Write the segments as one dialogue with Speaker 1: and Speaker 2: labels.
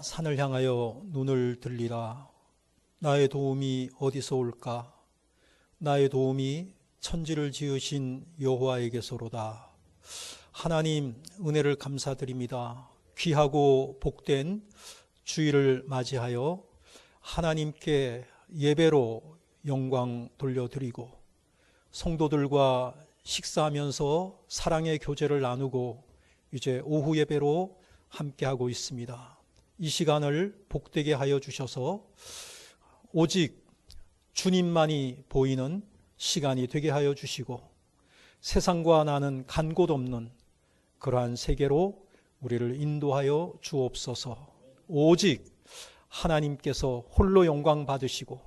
Speaker 1: 산을 향하여 눈을 들리라. 나의 도움이 어디서 올까? 나의 도움이 천지를 지으신 여호와에게서로다. 하나님, 은혜를 감사드립니다. 귀하고 복된 주일을 맞이하여 하나님께 예배로 영광 돌려드리고 성도들과 식사하면서 사랑의 교제를 나누고 이제 오후 예배로 함께하고 있습니다. 이 시간을 복되게 하여 주셔서 오직 주님만이 보이는 시간이 되게 하여 주시고 세상과 나는 간 곳 없는 그러한 세계로 우리를 인도하여 주옵소서. 오직 하나님께서 홀로 영광 받으시고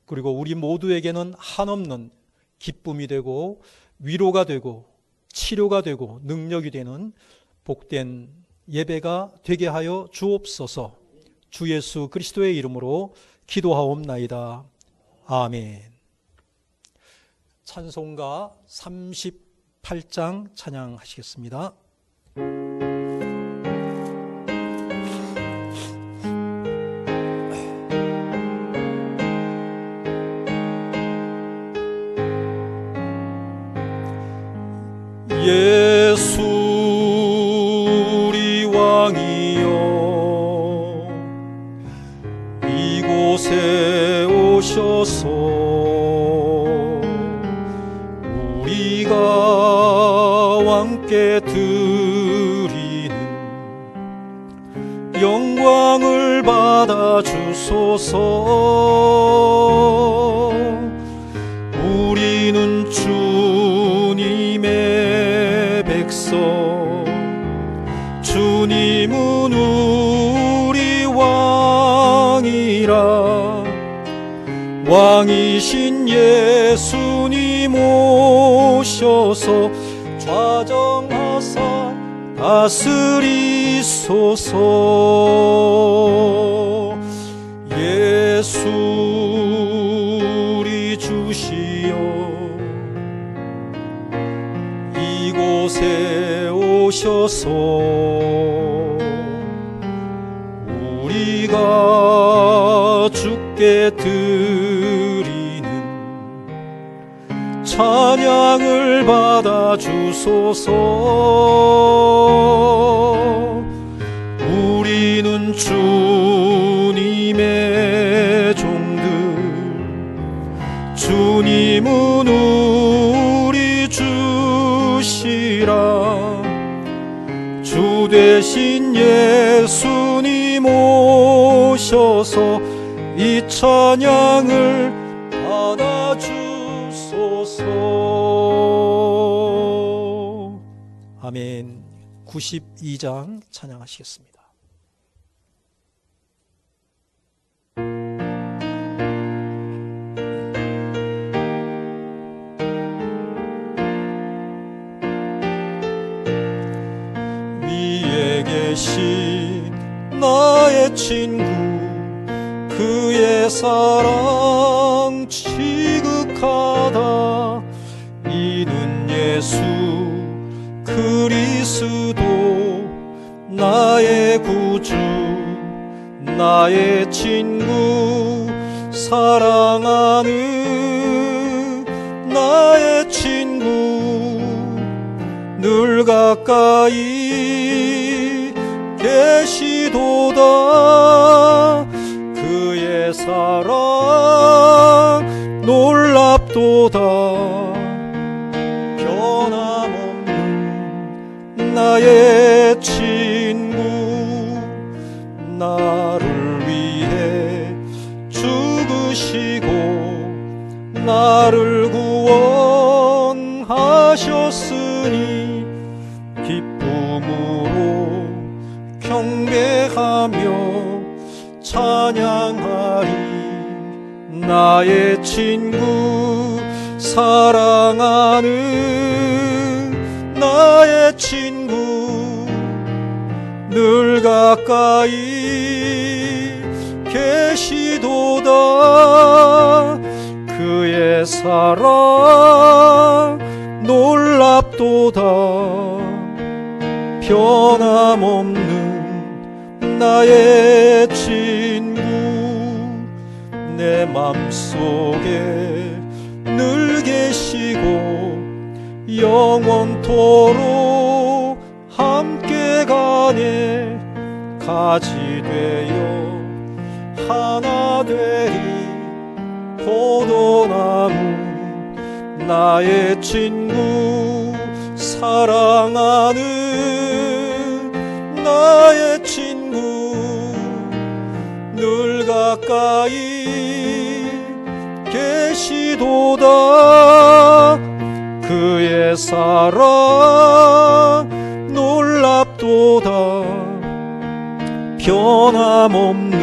Speaker 1: 그리고 우리 모두에게는 한없는 기쁨이 되고 위로가 되고 치료가 되고 능력이 되는 복된 예배가 되게 하여 주옵소서. 주 예수 그리스도의 이름으로 기도하옵나이다. 아멘. 찬송가 38장 찬양하시겠습니다. 예수 우리 왕이여 이곳에 오셔서 우리가 왕께 드리는 영광을 받아 주소서. 우리는 주님의 백성, 주님은 우리 왕이라. 왕이신 예수님 오셔서 좌정하사 다스리소서. 예수 우리 주시여 이곳에 오셔서 우리가 주께 드리는 찬양을 받아 주소서. 우리는 주님의 종들, 주님은 우리 주시라. 주 되신 예수님 오셔서 이 찬양을 받아 주소서. 아멘. 92장 찬양하시겠습니다. 위에 계신 나의 친구, 그의 사랑 지극하다. 이는 예수 그리스도 나의 구주, 나의 친구, 사랑하는 나의 친구, 늘 가까이 계시도다. 그의 사랑 놀랍도다. 변함없는 나의 친구, 나를 위해 죽으시고 나를 구원하셨으니 기쁨으로 경배하며 찬양하리. 나의 친구, 사랑하는 나의 친구, 늘 가까이 계시도다. 그의 사랑 놀랍도다. 변함없는 나의 친구 내 맘속에 늘 계시고 영원토록 함께 가네. 가지 되어 하나 되리 포도나무 나의 친구 사랑하는 나의 친구 늘 가까이 계시도다. 그의 사랑 놀랍도다. 변함없는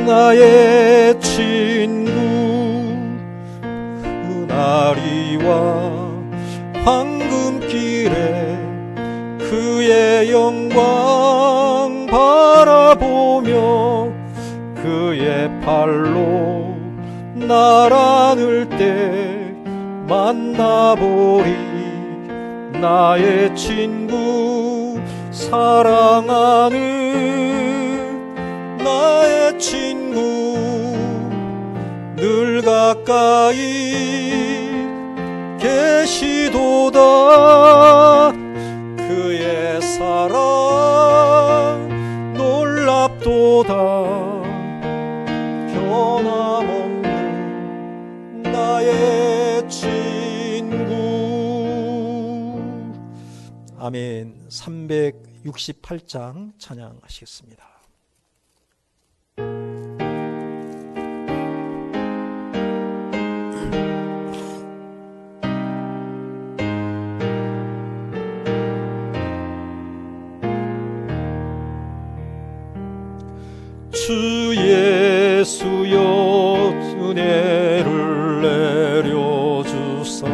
Speaker 1: 나의 친구 그날이와 황금길에 그의 영광 바라보며 그의 팔로 날 안을 때 만나보리. 나의 친구 사랑하는 나의 친구 늘 가까이 계시도다. 그의 사랑 놀랍도다. 변함없는 나의 친구. 아멘. 368장 찬양하시겠습니다. 주 예수여 은혜를 내려주사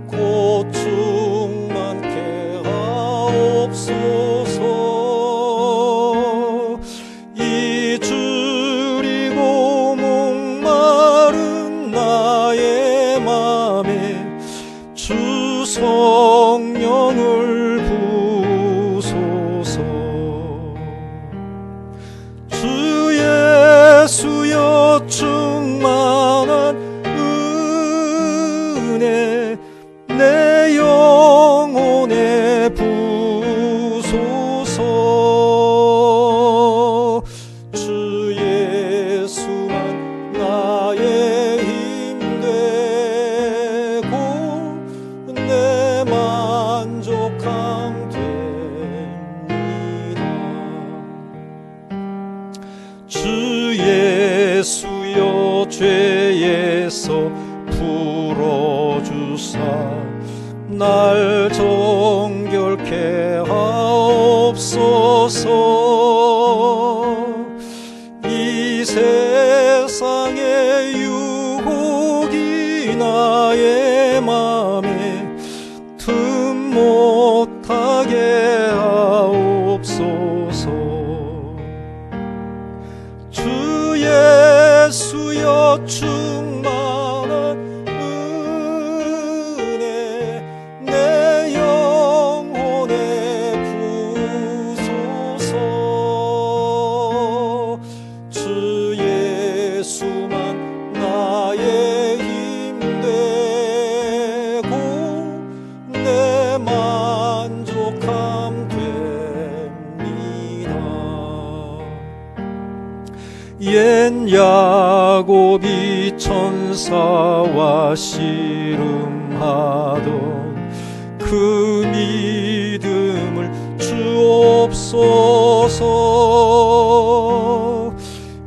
Speaker 1: 고충 많게 하옵소서. 이주리고 목마른 나의 맘에 주 성령을 부소서. 주 예수여 충만한 은혜 내 영혼에 부소서. 주 예수만 나의 힘 되고 내 만족함 됩니다. 주 예수여 죄에서 풀어주사 날 정결케 하옵소서. 이 세상의 유혹이 나의 맘에 틈 못하게 하옵소서. 주 예수여 충만한 은혜 내 영혼에 부소서. 주 예수만 나의 힘 되고 내 만족함 됩니다. 옛 야곱이 천사와 씨름하던 그 믿음을 주옵소서.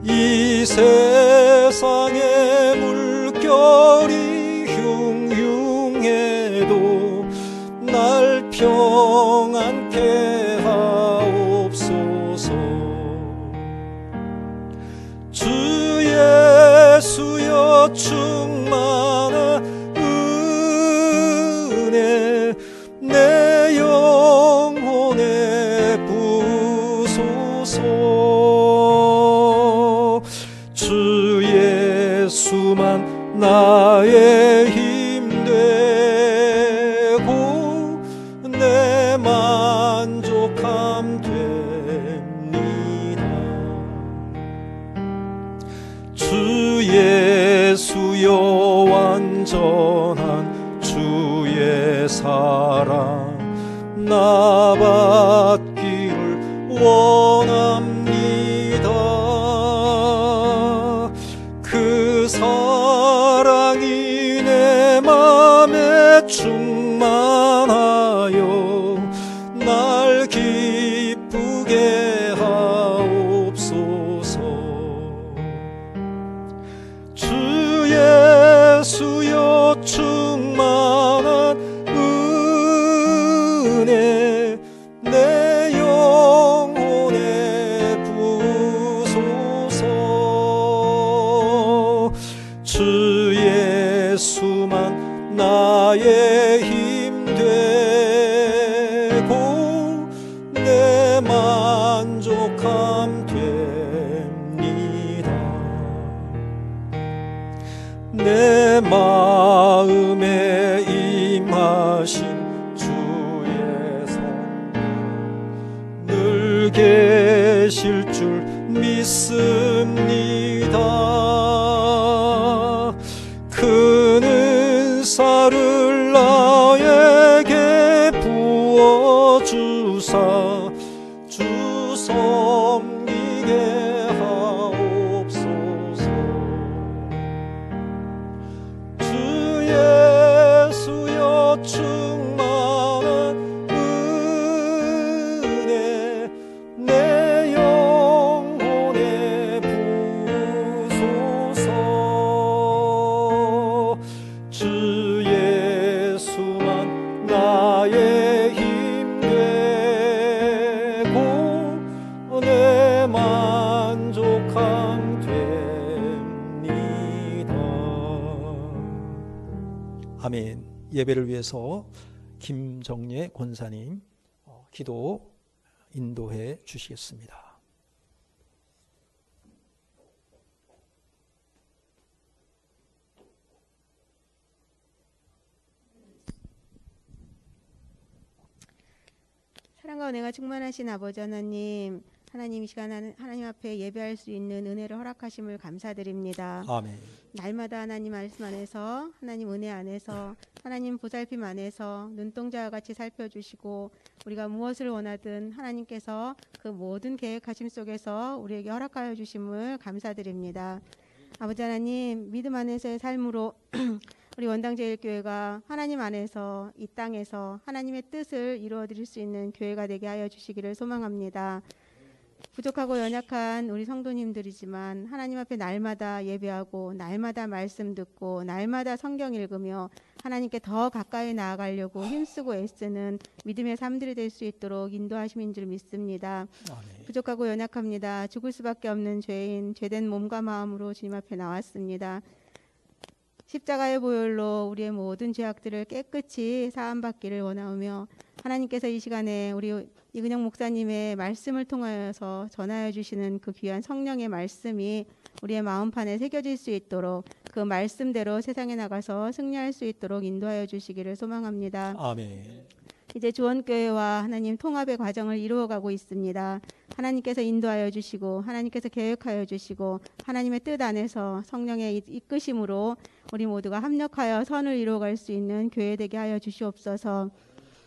Speaker 1: 이 세상의 물결이 흉흉해도 날 평안케 하옵소서. 주 예수여 충만한 은혜 내 영혼에 부소서. 주 예수만 나의 힘 되고 내 만족함 됩니다. 주여 완전한 주의 사랑 나 받기를 원합니다. 그 사랑이 내 맘에 충만하여 날 기쁘게 하옵소서. 주 예수여 충만한 은혜 내 영혼에 부소서. 주 예수만 나의 힘 되고 내 만족함 됩니다. 내 마음에 임하신 주의 성령 늘 계실 줄 믿습니다. 그 은사를 나에게 부어주사 주 섬기게 하옵소서. 주 예수여 충만한 은혜 내 영혼에 부소서. 주 예수만 나의 힘 되고 내 만족함 됩니다. 아멘. 예배를 위해서 김정례 권사님 기도 인도해 주시겠습니다.
Speaker 2: 사랑과 은혜가 충만하신 아버지 하나님, 하나님 이 시간 하나님 앞에 예배할 수 있는 은혜를 허락하심을 감사드립니다.
Speaker 1: 아멘.
Speaker 2: 날마다 하나님 말씀 안에서, 하나님 은혜 안에서, 하나님 보살핌 안에서 눈동자와 같이 살펴주시고 우리가 무엇을 원하든 하나님께서 그 모든 계획하심 속에서 우리에게 허락하여 주심을 감사드립니다. 아버지 하나님, 믿음 안에서의 삶으로 우리 원당제일교회가 하나님 안에서 이 땅에서 하나님의 뜻을 이루어드릴 수 있는 교회가 되게 하여 주시기를 소망합니다. 부족하고 연약한 우리 성도님들이지만 하나님 앞에 날마다 예배하고 날마다 말씀 듣고 날마다 성경 읽으며 하나님께 더 가까이 나아가려고 힘쓰고 애쓰는 믿음의 삶들이 될 수 있도록 인도하심인 줄 믿습니다.
Speaker 1: 아멘.
Speaker 2: 부족하고 연약합니다. 죽을 수밖에 없는 죄인, 죄된 몸과 마음으로 주님 앞에 나왔습니다. 십자가의 보혈로 우리의 모든 죄악들을 깨끗이 사함받기를 원하오며 하나님께서 이 시간에 우리 이근영 목사님의 말씀을 통하여서 전하여 주시는 그 귀한 성령의 말씀이 우리의 마음판에 새겨질 수 있도록 그 말씀대로 세상에 나가서 승리할 수 있도록 인도하여 주시기를 소망합니다.
Speaker 1: 아멘.
Speaker 2: 이제 주원교회와 하나님 통합의 과정을 이루어가고 있습니다. 하나님께서 인도하여 주시고 하나님께서 계획하여 주시고 하나님의 뜻 안에서 성령의 이끄심으로 우리 모두가 합력하여 선을 이루어갈 수 있는 교회 되게 하여 주시옵소서.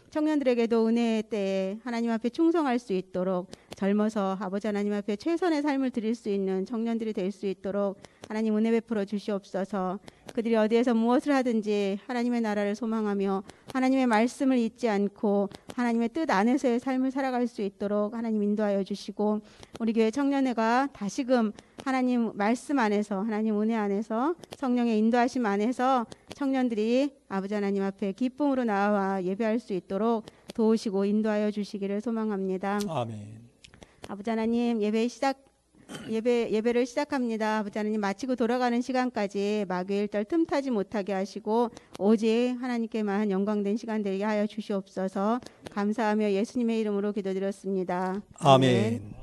Speaker 2: 청년들에게도 은혜의 때에 하나님 앞에 충성할 수 있도록 젊어서 아버지 하나님 앞에 최선의 삶을 드릴 수 있는 청년들이 될 수 있도록 하나님 은혜 베풀어 주시옵소서. 그들이 어디에서 무엇을 하든지 하나님의 나라를 소망하며 하나님의 말씀을 잊지 않고 하나님의 뜻 안에서의 삶을 살아갈 수 있도록 하나님 인도하여 주시고 우리 교회 청년회가 다시금 하나님 말씀 안에서 하나님 은혜 안에서 성령의 인도하심 안에서 청년들이 아버지 하나님 앞에 기쁨으로 나와 예배할 수 있도록 도우시고 인도하여 주시기를 소망합니다.
Speaker 1: 아멘.
Speaker 2: 아버지 하나님 예배를 시작합니다. 아버지 하나님 마치고 돌아가는 시간까지 마귀일절 틈타지 못하게 하시고 오직 하나님께만 영광된 시간 되게 하여 주시옵소서. 감사하며 예수님의 이름으로 기도드렸습니다.
Speaker 1: 아멘.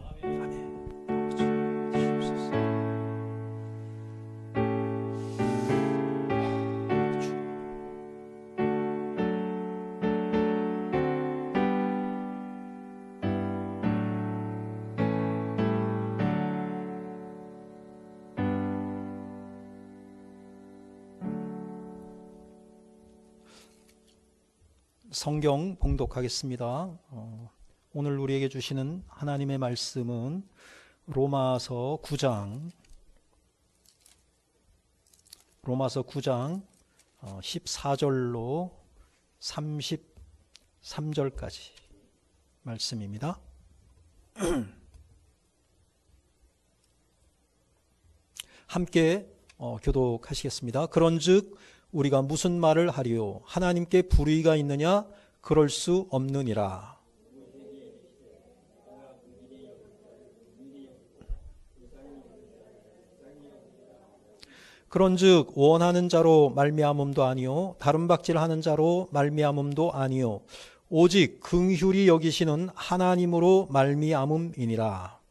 Speaker 1: 성경 봉독하겠습니다. 오늘 우리에게 주시는 하나님의 말씀은 로마서 9장 14절로 33절까지 말씀입니다. 함께 교독하시겠습니다. 그런즉 우리가 무슨 말을 하리요? 하나님께 불의가 있느냐? 그럴 수 없느니라. 그런즉 원하는 자로 말미암음도 아니요 다른 박질하는 자로 말미암음도 아니요 오직 긍휼히 여기시는 하나님으로 말미암음이니라.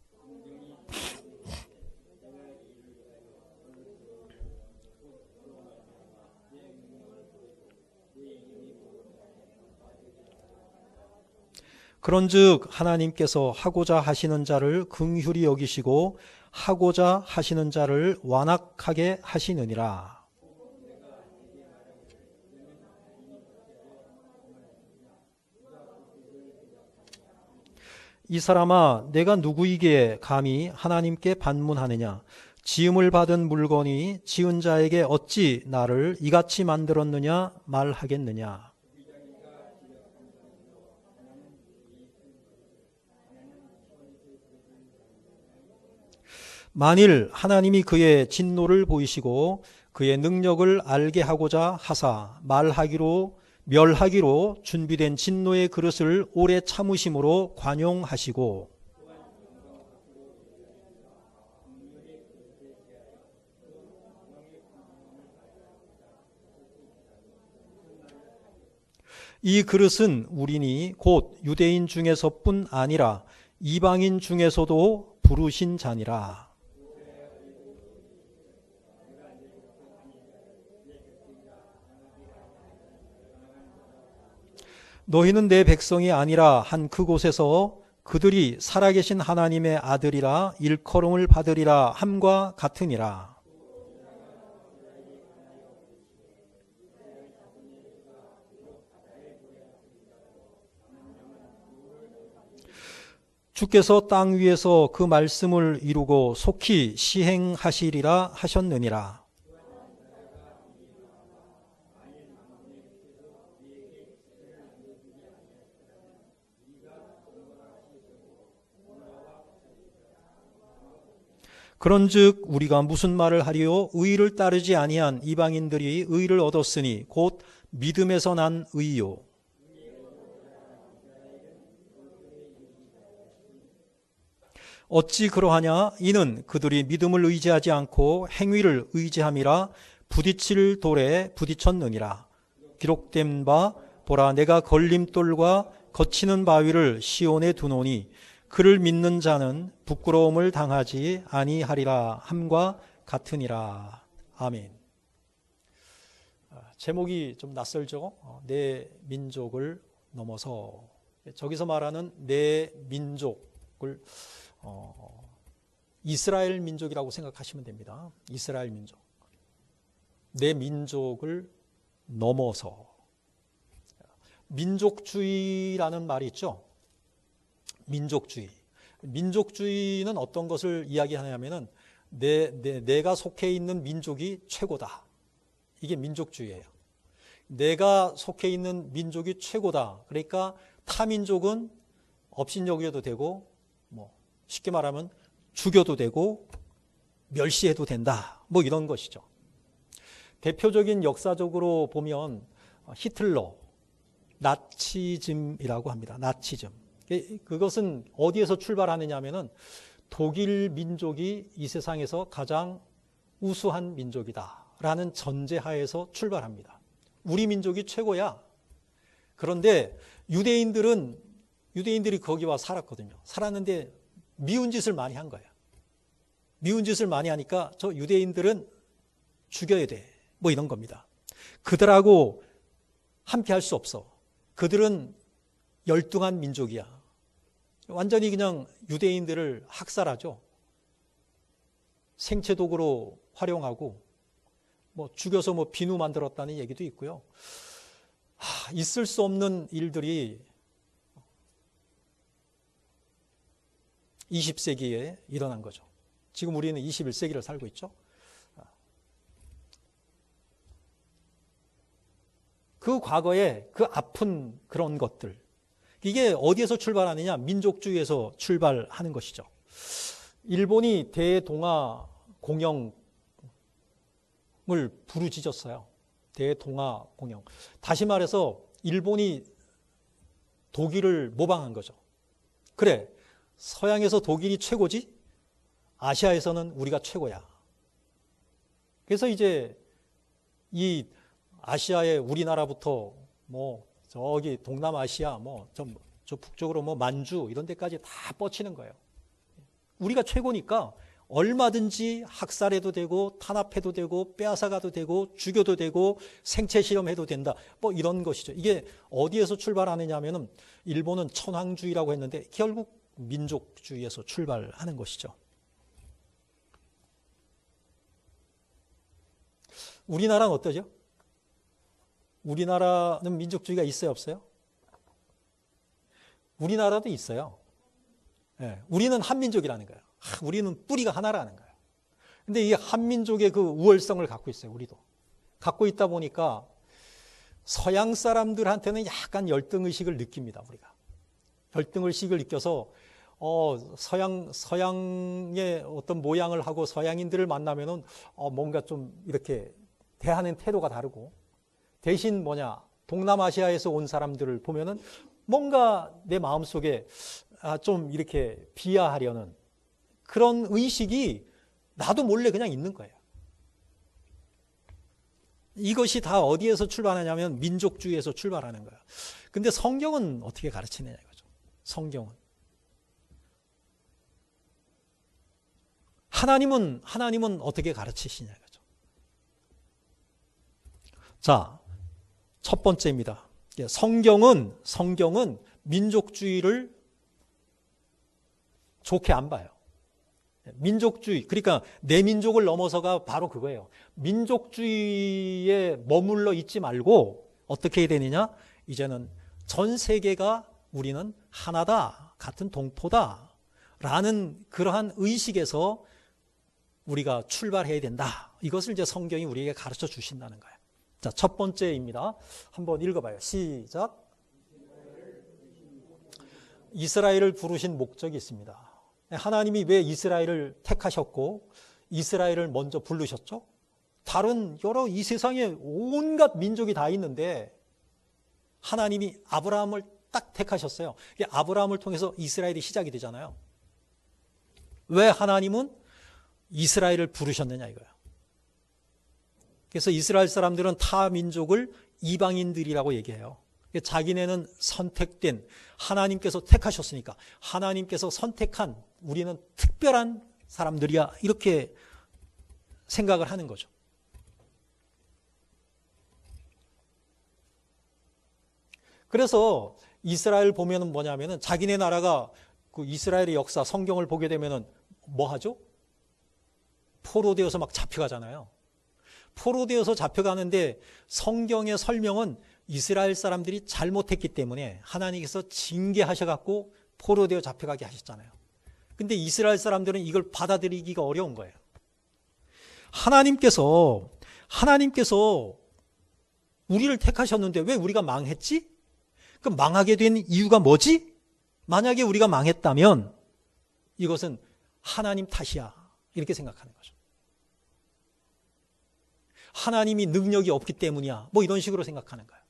Speaker 1: 그런즉 하나님께서 하고자 하시는 자를 긍휼히 여기시고 하고자 하시는 자를 완악하게 하시느니라. 이 사람아, 내가 누구이기에 감히 하나님께 반문하느냐? 지음을 받은 물건이 지은 자에게 어찌 나를 이같이 만들었느냐 말하겠느냐? 만일 하나님이 그의 진노를 보이시고 그의 능력을 알게 하고자 하사 멸하기로 준비된 진노의 그릇을 오래 참으심으로 관용하시고 이 그릇은 우리니 곧 유대인 중에서뿐 아니라 이방인 중에서도 부르신 자니라. 너희는 내 백성이 아니라 한 그곳에서 그들이 살아계신 하나님의 아들이라 일컬음을 받으리라 함과 같으니라. 주께서 땅 위에서 그 말씀을 이루고 속히 시행하시리라 하셨느니라. 그런즉 우리가 무슨 말을 하리요? 의를 따르지 아니한 이방인들이 의를 얻었으니 곧 믿음에서 난 의요. 어찌 그러하냐? 이는 그들이 믿음을 의지하지 않고 행위를 의지함이라 부딪힐 돌에 부딪혔느니라. 기록된 바 보라 내가 걸림돌과 거치는 바위를 시온에 두노니 그를 믿는 자는 부끄러움을 당하지 아니하리라 함과 같으니라. 아멘. 제목이 좀 낯설죠? 내 민족을 넘어서. 저기서 말하는 내 민족을 이스라엘 민족이라고 생각하시면 됩니다. 이스라엘 민족. 내 민족을 넘어서. 민족주의라는 말이 있죠. 민족주의. 민족주의는 어떤 것을 이야기하냐면은 내가 속해 있는 민족이 최고다. 이게 민족주의예요. 내가 속해 있는 민족이 최고다. 그러니까 타민족은 업신여겨도 되고 쉽게 말하면 죽여도 되고 멸시해도 된다. 이런 것이죠. 대표적인 역사적으로 보면 히틀러, 나치즘이라고 합니다. 나치즘. 그것은 어디에서 출발하느냐 하면은 독일 민족이 이 세상에서 가장 우수한 민족이다라는 전제하에서 출발합니다. 우리 민족이 최고야. 그런데 유대인들이 거기 와 살았거든요. 살았는데 미운 짓을 많이 한 거예요. 미운 짓을 많이 하니까 저 유대인들은 죽여야 돼. 이런 겁니다. 그들하고 함께 할 수 없어. 그들은 열등한 민족이야. 완전히 그냥 유대인들을 학살하죠. 생체 도구로 활용하고 죽여서 비누 만들었다는 얘기도 있고요. 있을 수 없는 일들이 20세기에 일어난 거죠. 지금 우리는 21세기를 살고 있죠. 그 과거에 그 아픈 그런 것들, 이게 어디에서 출발하느냐? 민족주의에서 출발하는 것이죠. 일본이 대동아 공영을 부르짖었어요. 대동아 공영. 다시 말해서 일본이 독일을 모방한 거죠. 그래, 서양에서 독일이 최고지? 아시아에서는 우리가 최고야. 그래서 이제 이 아시아의 우리나라부터 뭐 저기 동남아시아 저 북쪽으로 뭐 만주 이런 데까지 다 뻗치는 거예요. 우리가 최고니까 얼마든지 학살해도 되고 탄압해도 되고 빼앗아가도 되고 죽여도 되고 생체 실험해도 된다. 뭐 이런 것이죠. 이게 어디에서 출발하느냐 하면은 일본은 천황주의라고 했는데 결국 민족주의에서 출발하는 것이죠. 우리나라는 어떠죠? 우리나라는 민족주의가 있어요, 없어요? 우리나라도 있어요. 네, 우리는 한민족이라는 거예요. 우리는 뿌리가 하나라는 거예요. 근데 이 한민족의 그 우월성을 갖고 있어요, 우리도. 갖고 있다 보니까 서양 사람들한테는 약간 열등의식을 느낍니다, 우리가. 열등의식을 느껴서 서양의 어떤 모양을 하고 서양인들을 만나면은 뭔가 좀 이렇게 대하는 태도가 다르고, 대신 동남아시아에서 온 사람들을 보면은 뭔가 내 마음속에 좀 이렇게 비하하려는 그런 의식이 나도 몰래 그냥 있는 거예요. 이것이 다 어디에서 출발하냐면 민족주의에서 출발하는 거예요. 근데 성경은 어떻게 가르치느냐 이거죠. 성경은. 하나님은 어떻게 가르치시냐 이거죠. 자, 첫 번째입니다. 성경은 민족주의를 좋게 안 봐요. 민족주의, 그러니까 내 민족을 넘어서가 바로 그거예요. 민족주의에 머물러 있지 말고 어떻게 해야 되느냐? 이제는 전 세계가 우리는 하나다, 같은 동포다 라는 그러한 의식에서 우리가 출발해야 된다. 이것을 이제 성경이 우리에게 가르쳐 주신다는 거예요. 자, 첫 번째입니다. 한번 읽어봐요. 시작. 이스라엘을 부르신 목적이 있습니다. 하나님이 왜 이스라엘을 택하셨고 이스라엘을 먼저 부르셨죠? 다른 여러 이 세상에 온갖 민족이 다 있는데 하나님이 아브라함을 딱 택하셨어요. 아브라함을 통해서 이스라엘이 시작이 되잖아요. 왜 하나님은 이스라엘을 부르셨느냐 이거예요. 그래서 이스라엘 사람들은 타 민족을 이방인들이라고 얘기해요. 자기네는 선택된, 하나님께서 택하셨으니까 하나님께서 선택한 우리는 특별한 사람들이야 이렇게 생각을 하는 거죠. 그래서 이스라엘 보면은 뭐냐면은 자기네 나라가 그 이스라엘의 역사 성경을 보게 되면은 뭐 하죠? 포로되어서 막 잡혀가잖아요. 포로되어서 잡혀가는데 성경의 설명은 이스라엘 사람들이 잘못했기 때문에 하나님께서 징계하셔갖고 포로되어 잡혀가게 하셨잖아요. 근데 이스라엘 사람들은 이걸 받아들이기가 어려운 거예요. 하나님께서 우리를 택하셨는데 왜 우리가 망했지? 그럼 망하게 된 이유가 뭐지? 만약에 우리가 망했다면 이것은 하나님 탓이야 이렇게 생각하는 거죠. 하나님이 능력이 없기 때문이야 뭐 이런 식으로 생각하는 거예요.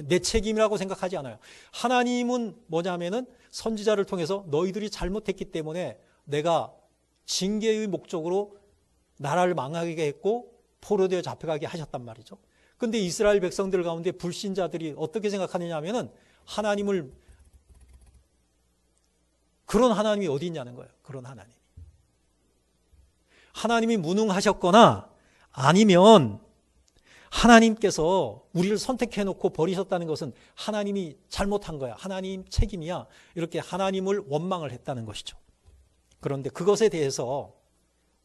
Speaker 1: 내 책임이라고 생각하지 않아요. 하나님은 뭐냐면은 선지자를 통해서 너희들이 잘못했기 때문에 내가 징계의 목적으로 나라를 망하게 했고 포로되어 잡혀가게 하셨단 말이죠. 근데 이스라엘 백성들 가운데 불신자들이 어떻게 생각하느냐 하면은 하나님을, 그런 하나님이 어디 있냐는 거예요. 그런 하나님이 무능하셨거나 아니면 하나님께서 우리를 선택해놓고 버리셨다는 것은 하나님이 잘못한 거야. 하나님 책임이야. 이렇게 하나님을 원망을 했다는 것이죠. 그런데 그것에 대해서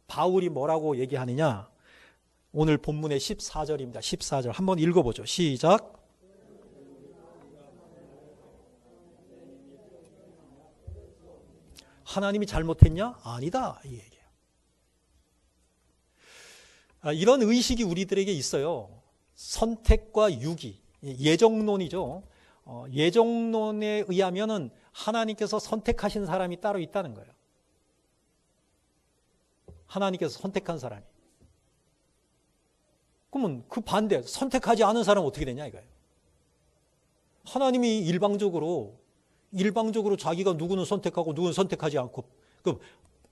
Speaker 1: 바울이 뭐라고 얘기하느냐? 오늘 본문의 14절입니다. 14절 한번 읽어보죠. 시작. 하나님이 잘못했냐? 아니다, 이 얘기예요. 이런 의식이 우리들에게 있어요. 선택과 유기, 예정론이죠. 예정론에 의하면은 하나님께서 선택하신 사람이 따로 있다는 거예요. 하나님께서 선택한 사람이. 그러면 그 반대, 선택하지 않은 사람은 어떻게 되냐 이거예요. 하나님이 일방적으로 자기가 누구는 선택하고 누구는 선택하지 않고, 그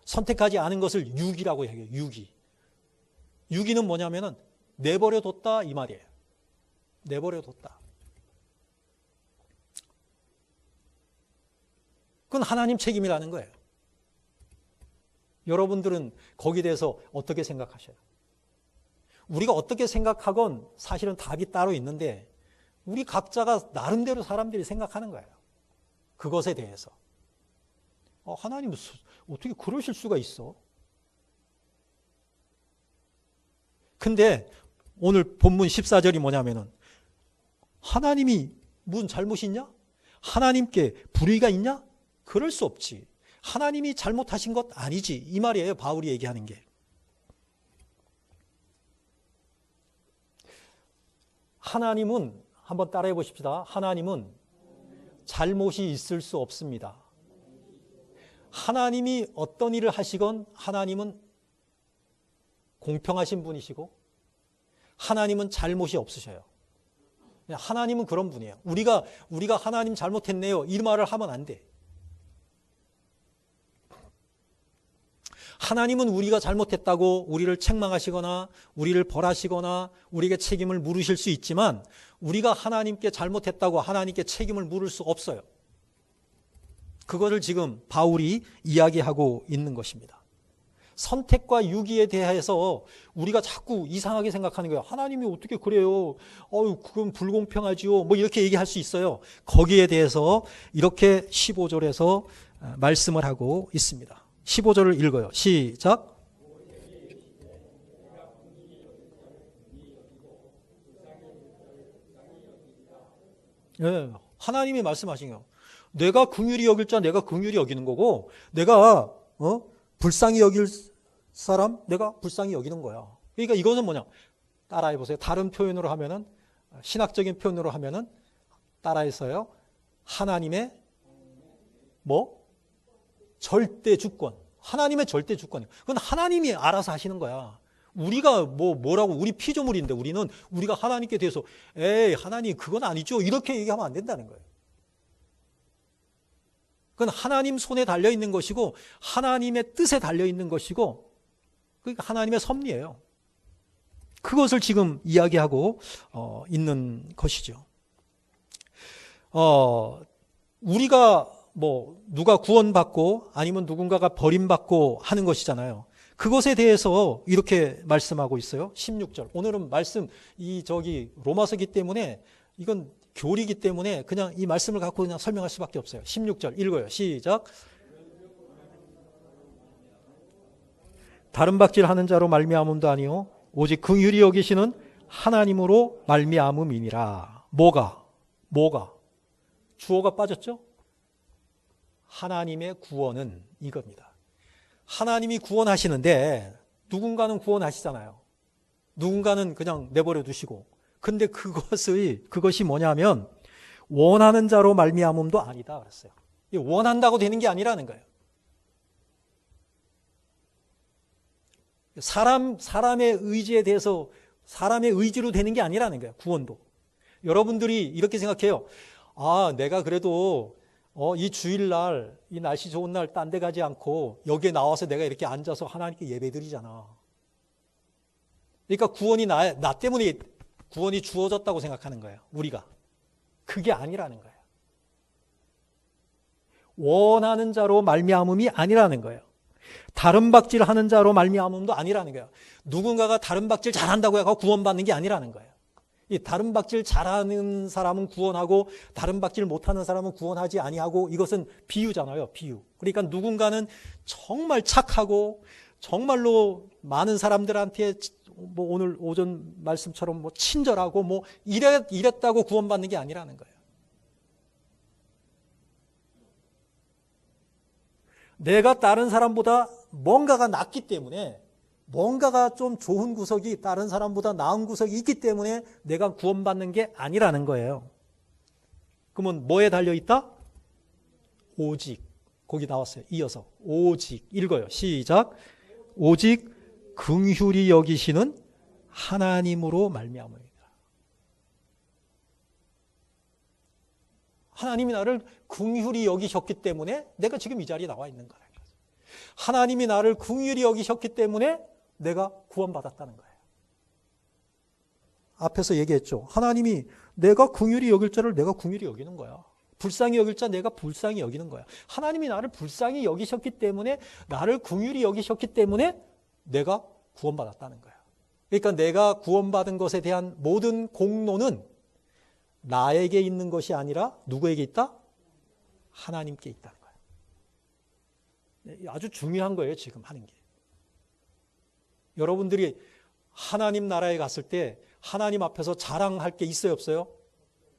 Speaker 1: 선택하지 않은 것을 유기라고 해요. 유기. 유기는 뭐냐면은 내버려 뒀다 이 말이에요. 내버려 뒀다. 그건 하나님 책임이라는 거예요. 여러분들은 거기에 대해서 어떻게 생각하셔요? 우리가 어떻게 생각하건 사실은 답이 따로 있는데 우리 각자가 나름대로 사람들이 생각하는 거예요. 그것에 대해서. 하나님 어떻게 그러실 수가 있어? 근데 오늘 본문 14절이 뭐냐면은 하나님이 무슨 잘못이 있냐? 하나님께 불의가 있냐? 그럴 수 없지. 하나님이 잘못하신 것 아니지. 이 말이에요. 바울이 얘기하는 게. 하나님은 한번 따라해 보십시다. 하나님은 잘못이 있을 수 없습니다. 하나님이 어떤 일을 하시건 하나님은 공평하신 분이시고 하나님은 잘못이 없으셔요. 하나님은 그런 분이에요. 우리가 하나님 잘못했네요. 이 말을 하면 안 돼. 하나님은 우리가 잘못했다고 우리를 책망하시거나 우리를 벌하시거나 우리에게 책임을 물으실 수 있지만 우리가 하나님께 잘못했다고 하나님께 책임을 물을 수 없어요. 그거를 지금 바울이 이야기하고 있는 것입니다. 선택과 유기에 대해서 우리가 자꾸 이상하게 생각하는 거예요. 하나님이 어떻게 그래요? 그건 불공평하지요. 뭐 이렇게 얘기할 수 있어요. 거기에 대해서 이렇게 15절에서 말씀을 하고 있습니다. 15절을 읽어요. 시작. 네, 하나님이 말씀하신 거예요. 내가 긍휼히 여길 자 내가 긍휼히 여기는 거고 내가 불쌍히 여길 사람 내가 불쌍히 여기는 거야. 그러니까 이거는 뭐냐? 따라해 보세요. 다른 표현으로 하면은 신학적인 표현으로 하면은 따라해서요. 하나님의 절대 주권. 하나님의 절대 주권. 그건 하나님이 알아서 하시는 거야. 우리가 뭐라고 우리 피조물인데 우리가 하나님께 대해서 하나님 그건 아니죠. 이렇게 얘기하면 안 된다는 거예요. 그건 하나님 손에 달려 있는 것이고 하나님의 뜻에 달려 있는 것이고 그러니까 하나님의 섭리예요. 그것을 지금 이야기하고 있는 것이죠. 우리가 누가 구원받고 아니면 누군가가 버림받고 하는 것이잖아요. 그것에 대해서 이렇게 말씀하고 있어요. 16절. 오늘은 말씀 로마서기 때문에 이건 교리이기 때문에 그냥 이 말씀을 갖고 그냥 설명할 수밖에 없어요. 16절 읽어요. 시작. 다른 박질하는 자로 말미암음도 아니요 오직 긍휼히 여기시는 하나님으로 말미암음이니라. 뭐가 주어가 빠졌죠? 하나님의 구원은 이겁니다. 하나님이 구원하시는데 누군가는 구원하시잖아요. 누군가는 그냥 내버려 두시고. 근데 그것이 뭐냐면 원하는 자로 말미암음도 아니다 그랬어요. 원한다고 되는 게 아니라는 거예요. 사람의 의지에 대해서 사람의 의지로 되는 게 아니라는 거예요. 구원도. 여러분들이 이렇게 생각해요. 내가 그래도 이 주일날 이 날씨 좋은 날 딴 데 가지 않고 여기에 나와서 내가 이렇게 앉아서 하나님께 예배드리잖아. 그러니까 구원이 나 때문에 구원이 주어졌다고 생각하는 거예요. 우리가. 그게 아니라는 거예요. 원하는 자로 말미암음이 아니라는 거예요. 다른 박질하는 자로 말미암음도 아니라는 거예요. 누군가가 다른 박질 잘한다고 해서 구원받는 게 아니라는 거예요. 이 다른 박질 잘하는 사람은 구원하고 다른 박질 못하는 사람은 구원하지 아니하고 이것은 비유잖아요. 비유. 그러니까 누군가는 정말 착하고 정말로 많은 사람들한테 오늘 오전 말씀처럼 친절하고 이랬다고 구원받는 게 아니라는 거예요. 내가 다른 사람보다 뭔가가 낫기 때문에, 뭔가가 좀 좋은 구석이 다른 사람보다 나은 구석이 있기 때문에 내가 구원받는 게 아니라는 거예요. 그러면 뭐에 달려있다? 오직. 거기 나왔어요. 이어서 오직. 읽어요. 시작. 오직 긍휼히 여기시는 하나님으로 말미암으리라. 하나님이 나를 긍휼히 여기셨기 때문에 내가 지금 이 자리에 나와 있는 거예요. 하나님이 나를 긍휼히 여기셨기 때문에 내가 구원받았다는 거예요. 앞에서 얘기했죠. 하나님이 내가 긍휼히 여길 자를 내가 긍휼히 여기는 거야. 불쌍히 여길 자 내가 불쌍히 여기는 거야. 하나님이 나를 불쌍히 여기셨기 때문에, 나를 긍휼히 여기셨기 때문에 내가 구원받았다는 거야. 그러니까 내가 구원받은 것에 대한 모든 공로는 나에게 있는 것이 아니라 누구에게 있다? 하나님께 있다는 거야. 아주 중요한 거예요, 지금 하는 게. 여러분들이 하나님 나라에 갔을 때 하나님 앞에서 자랑할 게 있어요, 없어요?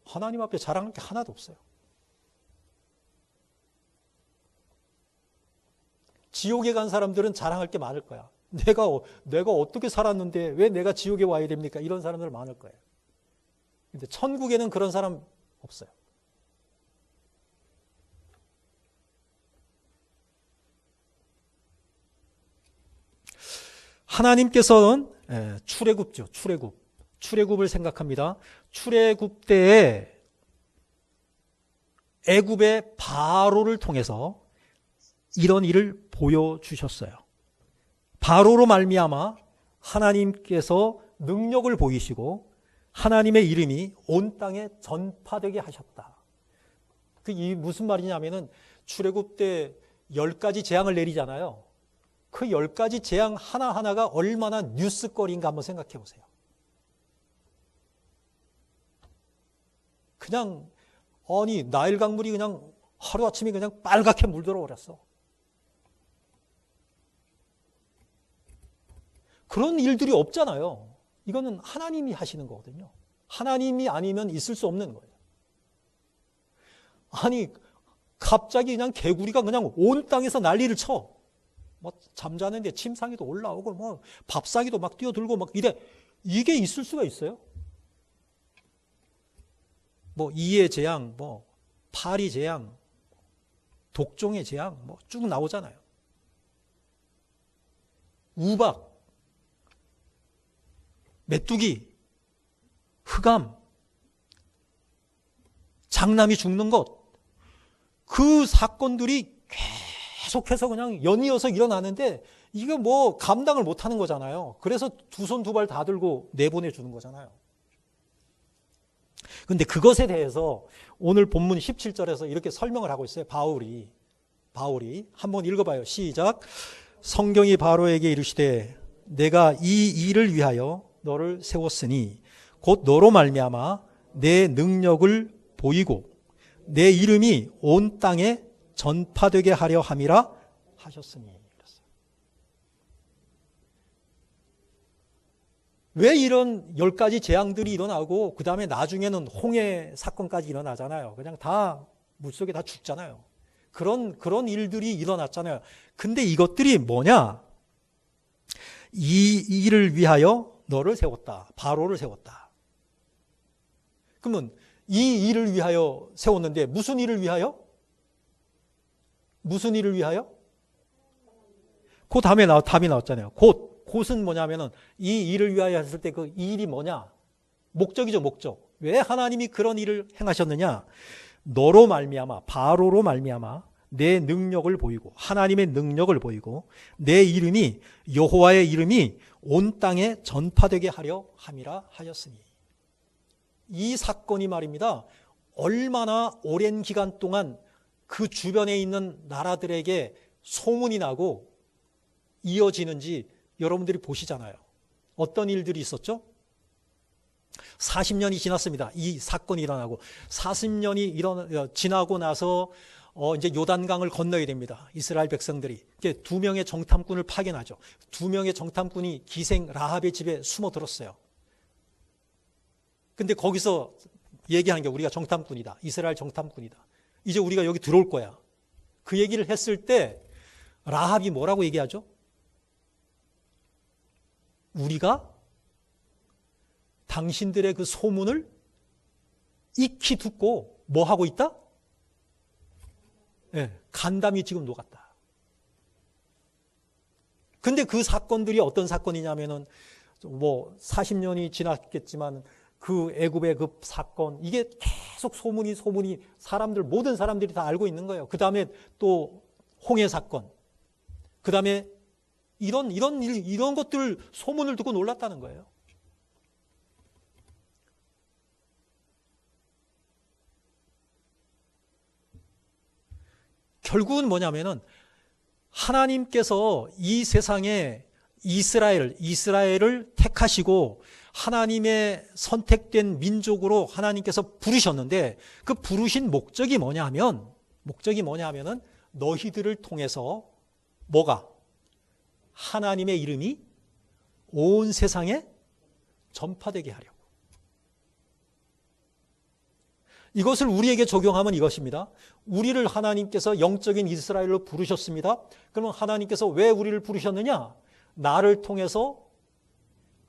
Speaker 1: 하나님 앞에 자랑할 게 하나도 없어요. 지옥에 간 사람들은 자랑할 게 많을 거야. 내가 어떻게 살았는데 왜 내가 지옥에 와야 됩니까? 이런 사람들 많을 거예요. 근데 천국에는 그런 사람 없어요. 하나님께서는 출애굽죠. 출애굽을 생각합니다. 출애굽 때에 애굽의 바로를 통해서 이런 일을 보여주셨어요. 바로로 말미암아 하나님께서 능력을 보이시고 하나님의 이름이 온 땅에 전파되게 하셨다. 이 무슨 말이냐면은 출애굽 때 10가지 재앙을 내리잖아요. 그 10가지 재앙 하나하나가 얼마나 뉴스거리인가 한번 생각해 보세요. 그냥 아니 나일 강물이 그냥 하루아침에 그냥 빨갛게 물들어 버렸어. 그런 일들이 없잖아요. 이거는 하나님이 하시는 거거든요. 하나님이 아니면 있을 수 없는 거예요. 아니 갑자기 그냥 개구리가 그냥 온 땅에서 난리를 쳐. 뭐 잠자는데 침상에도 올라오고 뭐 밥상에도 막 뛰어들고 막 이래. 이게 있을 수가 있어요? 뭐 이의 재앙, 뭐 파리 재앙, 독종의 재앙 뭐 쭉 나오잖아요. 우박, 메뚜기, 흑암, 장남이 죽는 것, 그 사건들이 계속해서 그냥 연이어서 일어나는데 이거 뭐 감당을 못하는 거잖아요. 그래서 두 손 두 발 다 들고 내보내주는 거잖아요. 그런데 그것에 대해서 오늘 본문 17절에서 이렇게 설명을 하고 있어요. 바울이 한번 읽어봐요. 시작. 성경이 바로에게 이르시되 내가 이 일을 위하여 너를 세웠으니 곧 너로 말미암아 내 능력을 보이고 내 이름이 온 땅에 전파되게 하려 함이라 하셨으니. 그랬어요. 왜 이런 10가지 재앙들이 일어나고 그 다음에 나중에는 홍해 사건까지 일어나잖아요. 그냥 다 물속에 다 죽잖아요. 그런 일들이 일어났잖아요. 근데 이것들이 뭐냐? 이 일을 위하여 너를 세웠다. 바로를 세웠다. 그러면 이 일을 위하여 세웠는데 무슨 일을 위하여? 무슨 일을 위하여? 그 다음에 답이 나왔잖아요. 곧은 뭐냐면은 이 일을 위하여 했을 때 그 일이 뭐냐? 목적이죠, 목적. 왜 하나님이 그런 일을 행하셨느냐? 너로 말미암아, 바로로 말미암아 내 능력을 보이고 하나님의 능력을 보이고 내 이름이 여호와의 이름이 온 땅에 전파되게 하려 함이라 하였으니. 이 사건이 말입니다. 얼마나 오랜 기간 동안 그 주변에 있는 나라들에게 소문이 나고 이어지는지 여러분들이 보시잖아요. 어떤 일들이 있었죠? 40년이 지났습니다. 이 사건이 일어나고 40년이 지나고 나서 이제 요단강을 건너야 됩니다. 이스라엘 백성들이. 2명의 정탐꾼을 파견하죠. 2명의 정탐꾼이 기생 라합의 집에 숨어들었어요. 근데 거기서 얘기하는 게 우리가 정탐꾼이다. 이스라엘 정탐꾼이다. 이제 우리가 여기 들어올 거야. 그 얘기를 했을 때 라합이 뭐라고 얘기하죠? 우리가 당신들의 그 소문을 익히 듣고 뭐 하고 있다? 간담이 지금 녹았다. 근데 그 사건들이 어떤 사건이냐면은 뭐 40년이 지났겠지만 그 애굽의 그 사건, 이게 계속 소문이 모든 사람들이 다 알고 있는 거예요. 그 다음에 또 홍해 사건, 그 다음에 이런 것들 소문을 듣고 놀랐다는 거예요. 결국은 뭐냐면은 하나님께서 이 세상에 이스라엘을 택하시고 하나님의 선택된 민족으로 하나님께서 부르셨는데, 그 부르신 목적이 뭐냐면은 너희들을 통해서 뭐가? 하나님의 이름이 온 세상에 전파되게 하려고. 이것을 우리에게 적용하면 이것입니다. 우리를 하나님께서 영적인 이스라엘로 부르셨습니다. 그러면 하나님께서 왜 우리를 부르셨느냐? 나를 통해서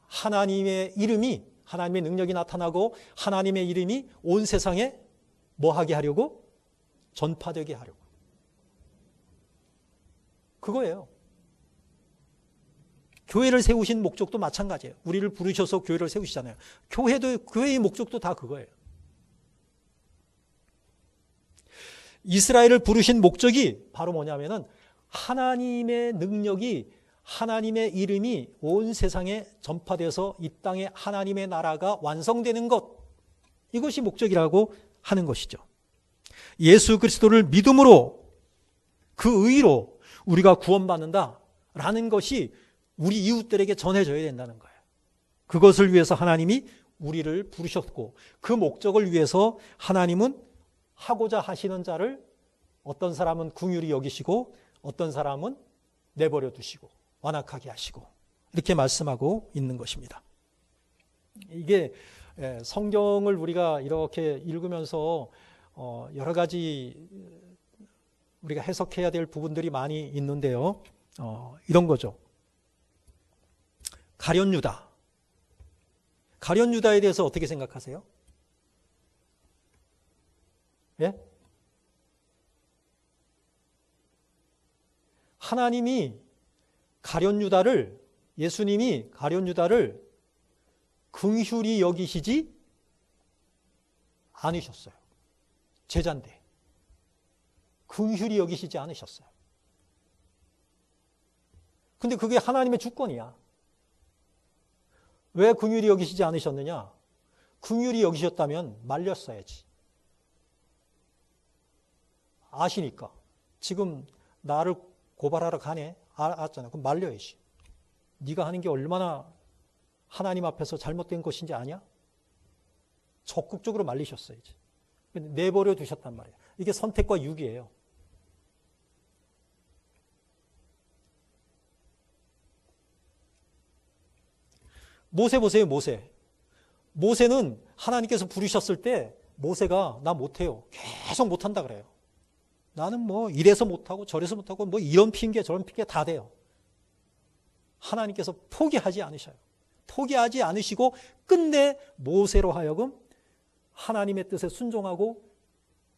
Speaker 1: 하나님의 이름이, 하나님의 능력이 나타나고 하나님의 이름이 온 세상에 뭐 하게 하려고? 전파되게 하려고. 그거예요. 교회를 세우신 목적도 마찬가지예요. 우리를 부르셔서 교회를 세우시잖아요. 교회의 목적도 다 그거예요. 이스라엘을 부르신 목적이 바로 뭐냐면은 하나님의 능력이, 하나님의 이름이 온 세상에 전파돼서 이 땅에 하나님의 나라가 완성되는 것, 이것이 목적이라고 하는 것이죠. 예수 그리스도를 믿음으로, 그 의로 우리가 구원받는다라는 것이 우리 이웃들에게 전해져야 된다는 거예요. 그것을 위해서 하나님이 우리를 부르셨고, 그 목적을 위해서 하나님은 하고자 하시는 자를 어떤 사람은 긍휼히 여기시고 어떤 사람은 내버려 두시고 완악하게 하시고, 이렇게 말씀하고 있는 것입니다. 이게 성경을 우리가 이렇게 읽으면서 여러 가지 우리가 해석해야 될 부분들이 많이 있는데요. 이런 거죠. 가룟유다. 가룟유다에 대해서 어떻게 생각하세요? 예? 하나님이 예수님이 가룟유다를 긍휼히 여기시지 않으셨어요. 제자인데 긍휼히 여기시지 않으셨어요. 근데 그게 하나님의 주권이야. 왜 긍휼히 여기시지 않으셨느냐? 긍휼히 여기셨다면 말렸어야지. 아시니까. 지금 나를 고발하러 가네. 알았잖아. 그럼 말려야지. 네가 하는 게 얼마나 하나님 앞에서 잘못된 것인지 아냐? 적극적으로 말리셨어야지. 내버려 두셨단 말이에요. 이게 선택과 유기예요. 모세 보세요. 모세는 하나님께서 부르셨을 때 모세가 나 못해요. 계속 못한다 그래요. 나는 뭐 이래서 못하고 저래서 못하고 뭐 이런 핑계 저런 핑계 다 돼요. 하나님께서 포기하지 않으셔요. 포기하지 않으시고 끝내 모세로 하여금 하나님의 뜻에 순종하고,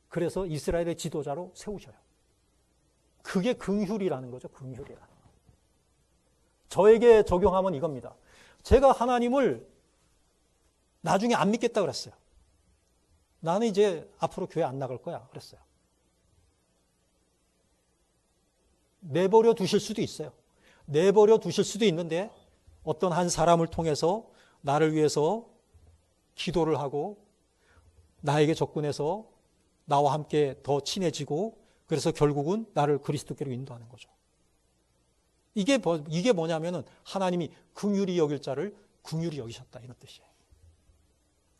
Speaker 1: 그래서 이스라엘의 지도자로 세우셔요. 그게 긍휼이라는 거죠. 긍휼이라는 거. 저에게 적용하면 이겁니다. 제가 하나님을 나중에 안 믿겠다 그랬어요. 나는 이제 앞으로 교회 안 나갈 거야 그랬어요. 내버려 두실 수도 있어요. 내버려 두실 수도 있는데 어떤 한 사람을 통해서 나를 위해서 기도를 하고 나에게 접근해서 나와 함께 더 친해지고, 그래서 결국은 나를 그리스도께로 인도하는 거죠. 이게 뭐냐면은 하나님이 긍휼히 여길 자를 긍휼히 여기셨다, 이런 뜻이에요.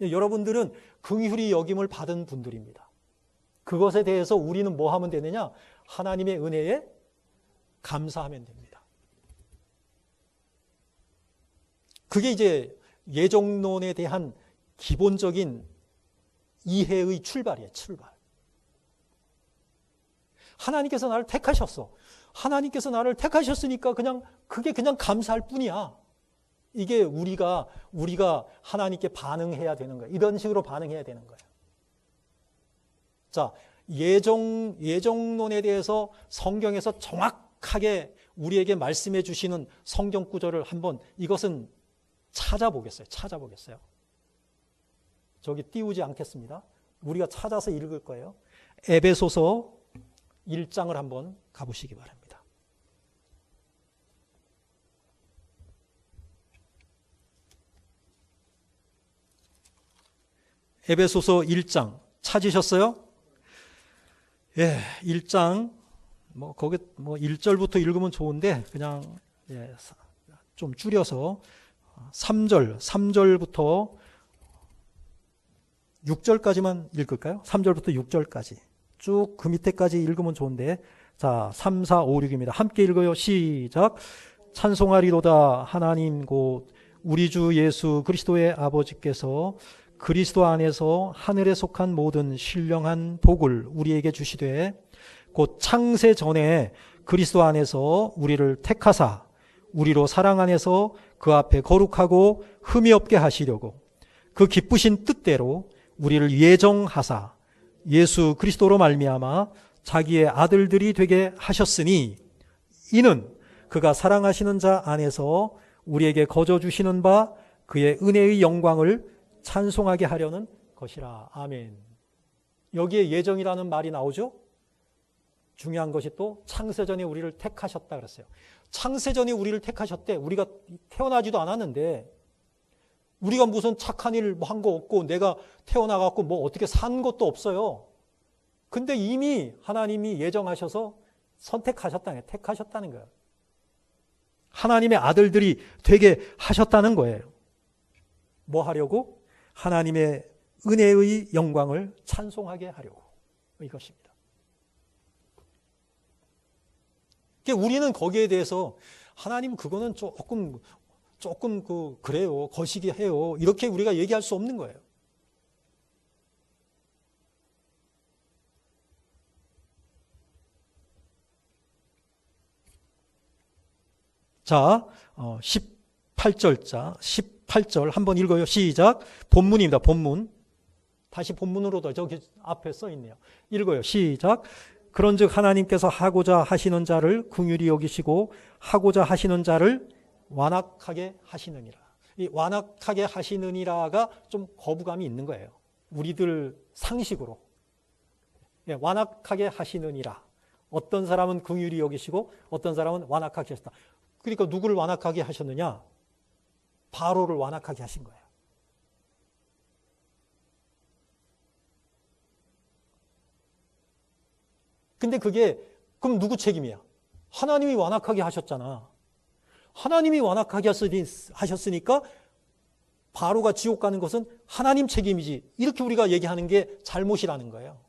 Speaker 1: 여러분들은 긍휼히 여김을 받은 분들입니다. 그것에 대해서 우리는 뭐 하면 되느냐? 하나님의 은혜에 감사하면 됩니다. 그게 이제 예정론에 대한 기본적인 이해의 출발이에요. 출발. 하나님께서 나를 택하셨어. 하나님께서 나를 택하셨으니까 그게 그냥 감사할 뿐이야. 이게 우리가 하나님께 반응해야 되는 거예요. 이런 식으로 반응해야 되는 거예요. 자, 예정론에 대해서 성경에서 정확하게 우리에게 말씀해 주시는 성경 구절을 한번 이것은 찾아보겠어요. 저기 띄우지 않겠습니다. 우리가 찾아서 읽을 거예요. 에베소서 1장을 한번 가보시기 바랍니다. 에베소서 1장 찾으셨어요? 예, 1장 거기 1절부터 읽으면 좋은데 그냥 좀 줄여서 3절부터 6절까지만 읽을까요? 3절부터 6절까지 쭉 그 밑에까지 읽으면 좋은데, 자, 3, 4, 5, 6입니다. 함께 읽어요. 시작. 찬송하리로다 하나님 곧 우리 주 예수 그리스도의 아버지께서 그리스도 안에서 하늘에 속한 모든 신령한 복을 우리에게 주시되 곧 창세 전에 그리스도 안에서 우리를 택하사 우리로 사랑 안에서 그 앞에 거룩하고 흠이 없게 하시려고 그 기쁘신 뜻대로 우리를 예정하사 예수 그리스도로 말미암아 자기의 아들들이 되게 하셨으니 이는 그가 사랑하시는 자 안에서 우리에게 거저 주시는 바 그의 은혜의 영광을 찬송하게 하려는 것이라. 아멘. 여기에 예정이라는 말이 나오죠. 중요한 것이 또 창세전에 우리를 택하셨다 그랬어요. 창세전에 우리를 택하셨대. 우리가 태어나지도 않았는데 우리가 무슨 착한 일 한 거 없고 내가 태어나갖고 뭐 어떻게 산 것도 없어요. 근데 이미 하나님이 예정하셔서 선택하셨다는 거예요. 택하셨다는 거예요. 하나님의 아들들이 되게 하셨다는 거예요. 뭐 하려고? 하나님의 은혜의 영광을 찬송하게 하려고. 이것입니다. 우리는 거기에 대해서 하나님 그거는 조금 그래요. 거시기 해요. 이렇게 우리가 얘기할 수 없는 거예요. 자, 18절 한번 읽어요. 시작. 본문입니다. 본문. 다시 본문으로도 저기 앞에 써 있네요. 읽어요. 시작. 그런즉 하나님께서 하고자 하시는 자를 긍휼히 여기시고 하고자 하시는 자를 완악하게 하시느니라. 이 완악하게 하시느니라가 좀 거부감이 있는 거예요. 우리들 상식으로. 완악하게 하시느니라. 어떤 사람은 긍휼히 여기시고 어떤 사람은 완악하게 하셨다. 그러니까 누구를 완악하게 하셨느냐? 바로를 완악하게 하신 거예요. 근데 그게 그럼 누구 책임이야? 하나님이 완악하게 하셨잖아. 하나님이 완악하게 하셨으니까 바로가 지옥 가는 것은 하나님 책임이지. 이렇게 우리가 얘기하는 게 잘못이라는 거예요.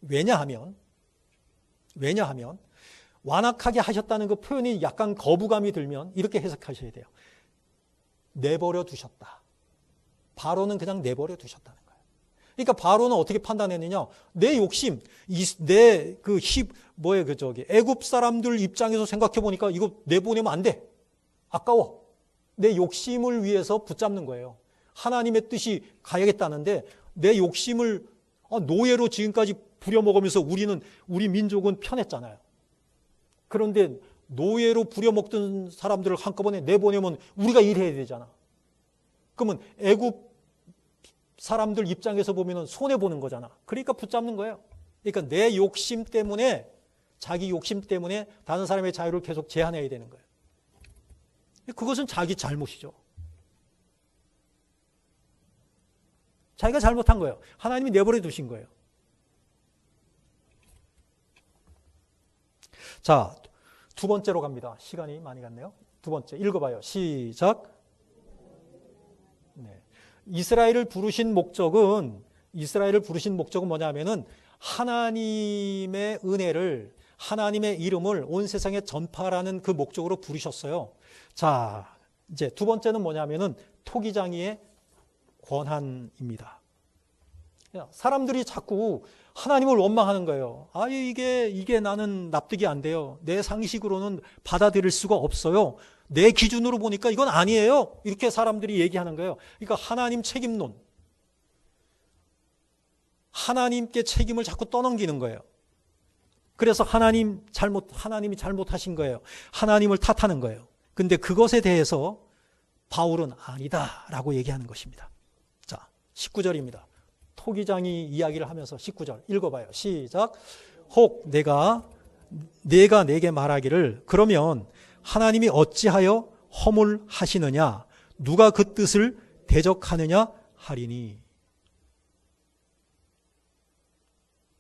Speaker 1: 왜냐하면 완악하게 하셨다는 그 표현이 약간 거부감이 들면 이렇게 해석하셔야 돼요. 내버려 두셨다. 바로는 그냥 내버려 두셨다는 거예요. 그러니까 바로는 어떻게 판단했느냐? 내 욕심, 애굽 사람들 입장에서 생각해 보니까 이거 내보내면 안 돼. 아까워. 내 욕심을 위해서 붙잡는 거예요. 하나님의 뜻이 가야겠다는데 내 욕심을 노예로 지금까지 부려먹으면서 우리 민족은 편했잖아요. 그런데 노예로 부려먹던 사람들을 한꺼번에 내보내면 우리가 일해야 되잖아. 그러면 애굽 사람들 입장에서 보면 손해보는 거잖아. 그러니까 붙잡는 거예요. 그러니까 내 욕심 때문에, 자기 욕심 때문에 다른 사람의 자유를 계속 제한해야 되는 거예요. 그것은 자기 잘못이죠. 자기가 잘못한 거예요. 하나님이 내버려 두신 거예요. 자, 두 번째로 갑니다. 시간이 많이 갔네요. 두 번째 읽어봐요. 시작. 네. 이스라엘을 부르신 목적은 뭐냐면은 하나님의 은혜를, 하나님의 이름을 온 세상에 전파하라는 그 목적으로 부르셨어요. 자, 이제 두 번째는 뭐냐면은 토기장이의 권한입니다. 사람들이 자꾸 하나님을 원망하는 거예요. 이게 나는 납득이 안 돼요. 내 상식으로는 받아들일 수가 없어요. 내 기준으로 보니까 이건 아니에요. 이렇게 사람들이 얘기하는 거예요. 그러니까 하나님 책임론. 하나님께 책임을 자꾸 떠넘기는 거예요. 그래서 하나님이 잘못하신 거예요. 하나님을 탓하는 거예요. 근데 그것에 대해서 바울은 아니다라고 얘기하는 것입니다. 자, 19절입니다. 토기장이 이야기를 하면서 19절 읽어봐요. 시작. 혹 내가 내게 말하기를 그러면 하나님이 어찌하여 허물하시느냐 누가 그 뜻을 대적하느냐 하리니.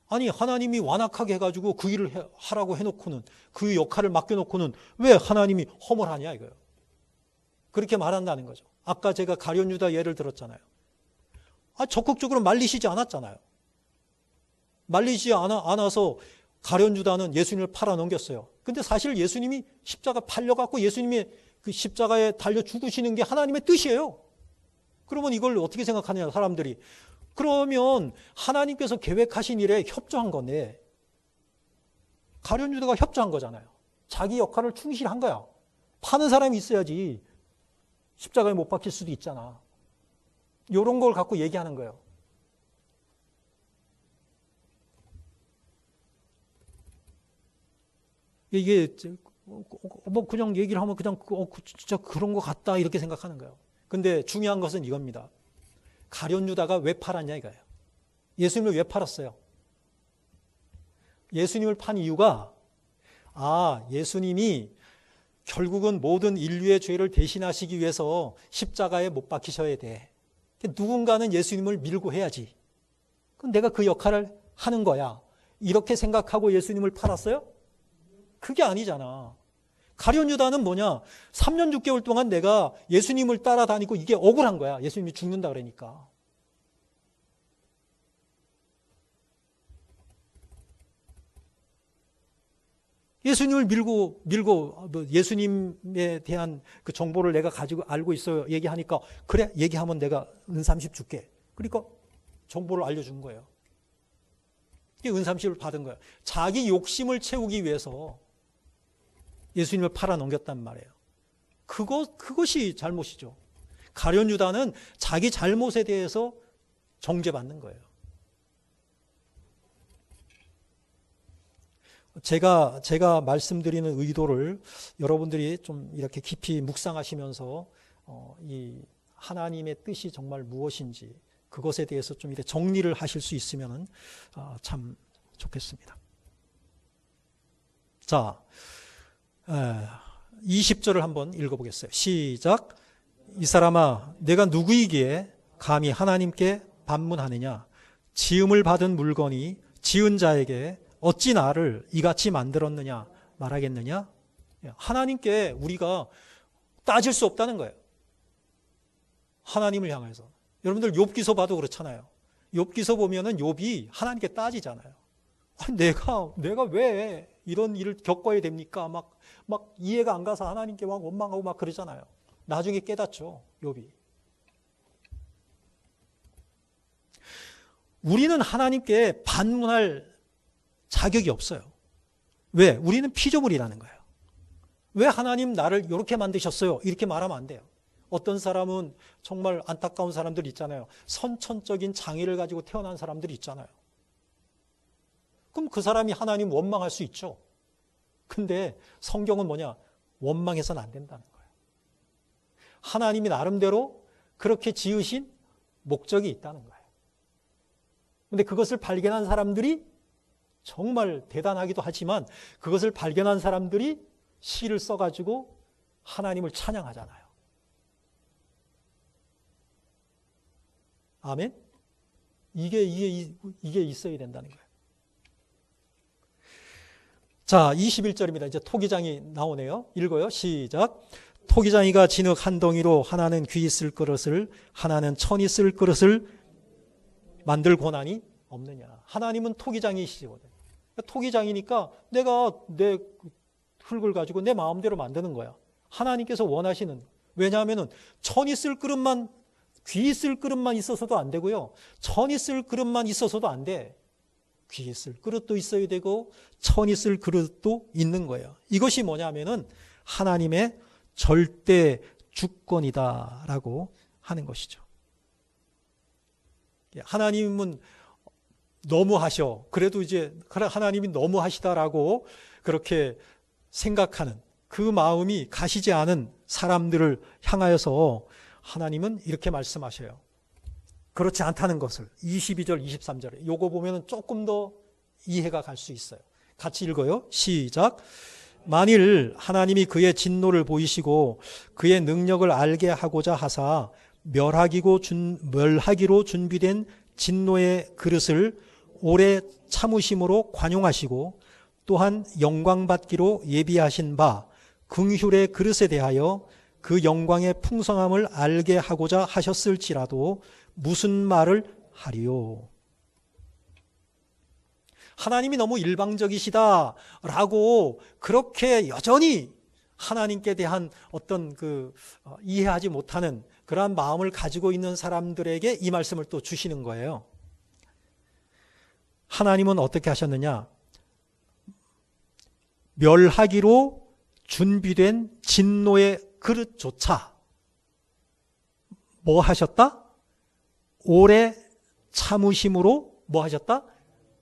Speaker 1: 아니 하나님이 완악하게 해가지고 그 일을 하라고 해놓고는 그 역할을 맡겨놓고는 왜 하나님이 허물하냐 이거예요. 그렇게 말한다는 거죠. 아까 제가 가룟 유다 예를 들었잖아요. 적극적으로 말리시지 않았잖아요. 말리지 않아서 가룟 유다는 예수님을 팔아넘겼어요. 근데 사실 예수님이 십자가 팔려갖고 예수님이 그 십자가에 달려 죽으시는 게 하나님의 뜻이에요. 그러면 이걸 어떻게 생각하느냐 사람들이. 그러면 하나님께서 계획하신 일에 협조한 건데 가룟 유다가 협조한 거잖아요. 자기 역할을 충실한 거야. 파는 사람이 있어야지 십자가에 못 박힐 수도 있잖아. 이런 걸 갖고 얘기하는 거예요. 이게 뭐 그냥 얘기를 하면 그냥 진짜 그런 것 같다 이렇게 생각하는 거예요. 근데 중요한 것은 이겁니다. 가룟 유다가 왜 팔았냐 이거예요. 예수님을 왜 팔았어요? 예수님을 판 이유가 예수님이 결국은 모든 인류의 죄를 대신하시기 위해서 십자가에 못 박히셔야 돼. 누군가는 예수님을 밀고 해야지. 그럼 내가 그 역할을 하는 거야. 이렇게 생각하고 예수님을 팔았어요? 그게 아니잖아. 가룟 유다는 뭐냐? 3년 6개월 동안 내가 예수님을 따라다니고 이게 억울한 거야. 예수님이 죽는다 그러니까. 예수님을 밀고 예수님에 대한 그 정보를 내가 가지고 알고 있어요. 얘기하니까 그래 얘기하면 내가 은30 줄게. 그러니까 정보를 알려준 거예요. 이게 은30을 받은 거예요. 자기 욕심을 채우기 위해서 예수님을 팔아넘겼단 말이에요. 그것이 잘못이죠. 가룟 유다는 자기 잘못에 대해서 정죄받는 거예요. 제가 말씀드리는 의도를 여러분들이 좀 이렇게 깊이 묵상하시면서 이 하나님의 뜻이 정말 무엇인지 그것에 대해서 좀 이렇게 정리를 하실 수 있으면 참 좋겠습니다. 자, 20절을 한번 읽어보겠어요. 시작. 이 사람아, 내가 누구이기에 감히 하나님께 반문하느냐? 지음을 받은 물건이 지은 자에게 어찌 나를 이같이 만들었느냐 말하겠느냐? 하나님께 우리가 따질 수 없다는 거예요. 하나님을 향해서. 여러분들 욥기서 봐도 그렇잖아요. 욥기서 보면은 욥이 하나님께 따지잖아요. 내가 왜 이런 일을 겪어야 됩니까? 막 이해가 안 가서 하나님께 막 원망하고 막 그러잖아요. 나중에 깨닫죠, 욥이. 우리는 하나님께 반문할 자격이 없어요. 왜? 우리는 피조물이라는 거예요. 왜 하나님 나를 이렇게 만드셨어요? 이렇게 말하면 안 돼요. 어떤 사람은 정말 안타까운 사람들 있잖아요. 선천적인 장애를 가지고 태어난 사람들이 있잖아요. 그럼 그 사람이 하나님 원망할 수 있죠. 근데 성경은 뭐냐? 원망해서는 안 된다는 거예요. 하나님이 나름대로 그렇게 지으신 목적이 있다는 거예요. 근데 그것을 발견한 사람들이 정말 대단하기도 하지만 그것을 발견한 사람들이 시를 써가지고 하나님을 찬양하잖아요. 아멘? 이게 있어야 된다는 거예요. 자, 21절입니다. 이제 토기장이 나오네요. 읽어요. 시작. 토기장이가 진흙 한 덩이로 하나는 귀 쓸 그릇을 하나는 천이 쓸 그릇을 만들 권한이 없느냐. 하나님은 토기장이시거든요. 토기장이니까 내가 내 흙을 가지고 내 마음대로 만드는 거야. 하나님께서 원하시는. 왜냐하면 천이 쓸 그릇만 귀 있을 그릇만 있어서도 안 되고요. 천 있을 그릇만 있어서도 안 돼. 귀 있을 그릇도 있어야 되고 천 있을 그릇도 있는 거예요. 이것이 뭐냐면은 하나님의 절대 주권이다라고 하는 것이죠. 하나님은 너무하셔. 그래도 이제 하나님이 너무하시다라고 그렇게 생각하는 그 마음이 가시지 않은 사람들을 향하여서 하나님은 이렇게 말씀하셔요. 그렇지 않다는 것을 22절, 23절에 요거 보면은 조금 더 이해가 갈 수 있어요. 같이 읽어요. 시작. 만일 하나님이 그의 진노를 보이시고 그의 능력을 알게 하고자 하사 멸하기로 준비된 진노의 그릇을 오래 참으심으로 관용하시고 또한 영광받기로 예비하신 바 긍휼의 그릇에 대하여 그 영광의 풍성함을 알게 하고자 하셨을지라도 무슨 말을 하리요? 하나님이 너무 일방적이시다라고 그렇게 여전히 하나님께 대한 어떤 이해하지 못하는 그러한 마음을 가지고 있는 사람들에게 이 말씀을 또 주시는 거예요. 하나님은 어떻게 하셨느냐? 멸하기로 준비된 진노의 그릇조차 뭐 하셨다? 오래 참으심으로 뭐 하셨다?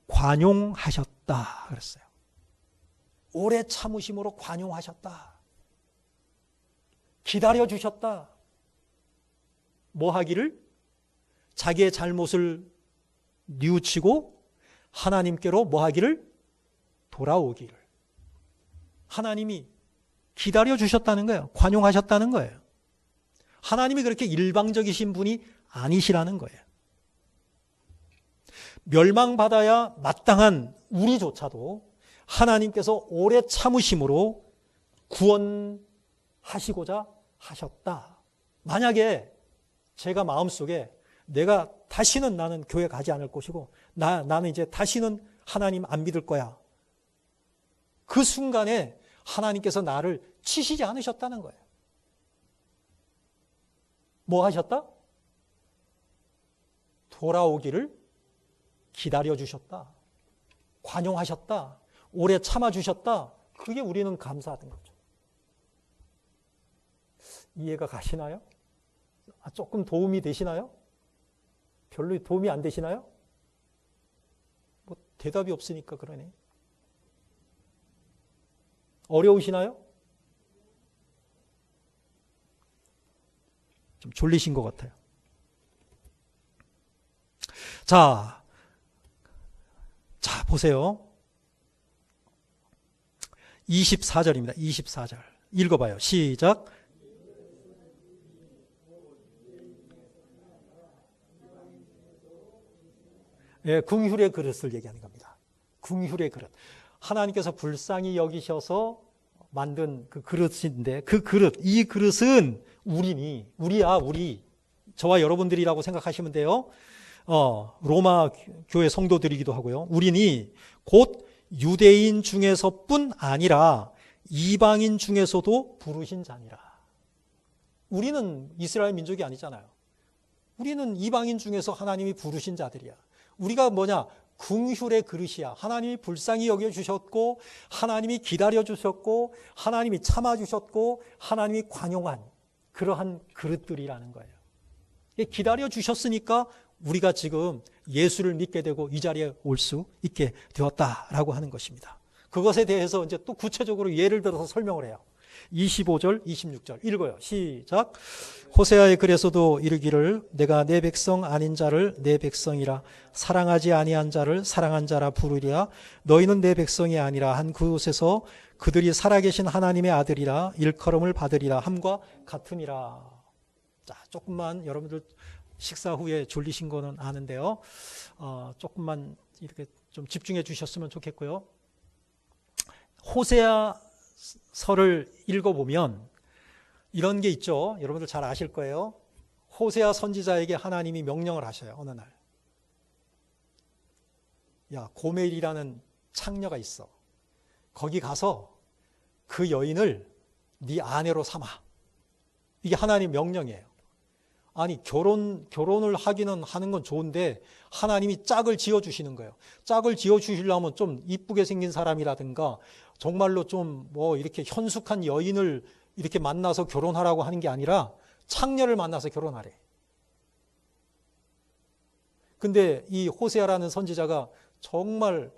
Speaker 1: 관용하셨다 그랬어요. 오래 참으심으로 관용하셨다. 기다려주셨다. 뭐 하기를? 자기의 잘못을 뉘우치고 하나님께로 뭐 하기를? 돌아오기를. 하나님이 기다려주셨다는 거예요. 관용하셨다는 거예요. 하나님이 그렇게 일방적이신 분이 아니시라는 거예요. 멸망받아야 마땅한 우리조차도 하나님께서 오래 참으심으로 구원하시고자 하셨다. 만약에 제가 마음속에 내가 다시는 나는 교회 가지 않을 것이고 나는 이제 다시는 하나님 안 믿을 거야. 그 순간에 하나님께서 나를 치시지 않으셨다는 거예요. 뭐 하셨다? 돌아오기를 기다려주셨다. 관용하셨다. 오래 참아주셨다. 그게 우리는 감사하던 거죠. 이해가 가시나요? 조금 도움이 되시나요? 별로 도움이 안 되시나요? 뭐 대답이 없으니까 그러네. 어려우시나요? 좀 졸리신 것 같아요. 자, 보세요. 24절입니다. 24절. 읽어봐요. 시작. 예, 긍휼의 그릇을 얘기하는 겁니다. 긍휼의 그릇. 하나님께서 불쌍히 여기셔서 만든 그 그릇인데 그 그릇, 이 그릇은 우리 저와 여러분들이라고 생각하시면 돼요. 로마 교회 성도들이기도 하고요. 우리니 곧 유대인 중에서뿐 아니라 이방인 중에서도 부르신 자니라. 우리는 이스라엘 민족이 아니잖아요. 우리는 이방인 중에서 하나님이 부르신 자들이야. 우리가 뭐냐? 긍휼의 그릇이야. 하나님이 불쌍히 여겨주셨고 하나님이 기다려주셨고 하나님이 참아주셨고 하나님이 관용한 그러한 그릇들이라는 거예요. 기다려주셨으니까 우리가 지금 예수를 믿게 되고 이 자리에 올 수 있게 되었다라고 하는 것입니다. 그것에 대해서 이제 또 구체적으로 예를 들어서 설명을 해요. 25절, 26절 읽어요. 시작. 호세아의 글에서도 이르기를 내가 내 백성 아닌 자를 내 백성이라 사랑하지 아니한 자를 사랑한 자라 부르리라. 너희는 내 백성이 아니라 한 그곳에서 그들이 살아계신 하나님의 아들이라 일컬음을 받으리라 함과 같으니라. 자, 조금만 여러분들 식사 후에 졸리신 거는 아는데요. 조금만 이렇게 좀 집중해 주셨으면 좋겠고요. 호세아서를 읽어보면 이런 게 있죠. 여러분들 잘 아실 거예요. 호세아 선지자에게 하나님이 명령을 하셔요. 어느 날. 야, 고멜이라는 창녀가 있어. 거기 가서 그 여인을 네 아내로 삼아. 이게 하나님 명령이에요. 아니 결혼을 하는 건 좋은데 하나님이 짝을 지어주시는 거예요. 짝을 지어주시려면 좀 이쁘게 생긴 사람이라든가 정말로 좀 뭐 이렇게 현숙한 여인을 이렇게 만나서 결혼하라고 하는 게 아니라 창녀를 만나서 결혼하래. 근데 이 호세아라는 선지자가 정말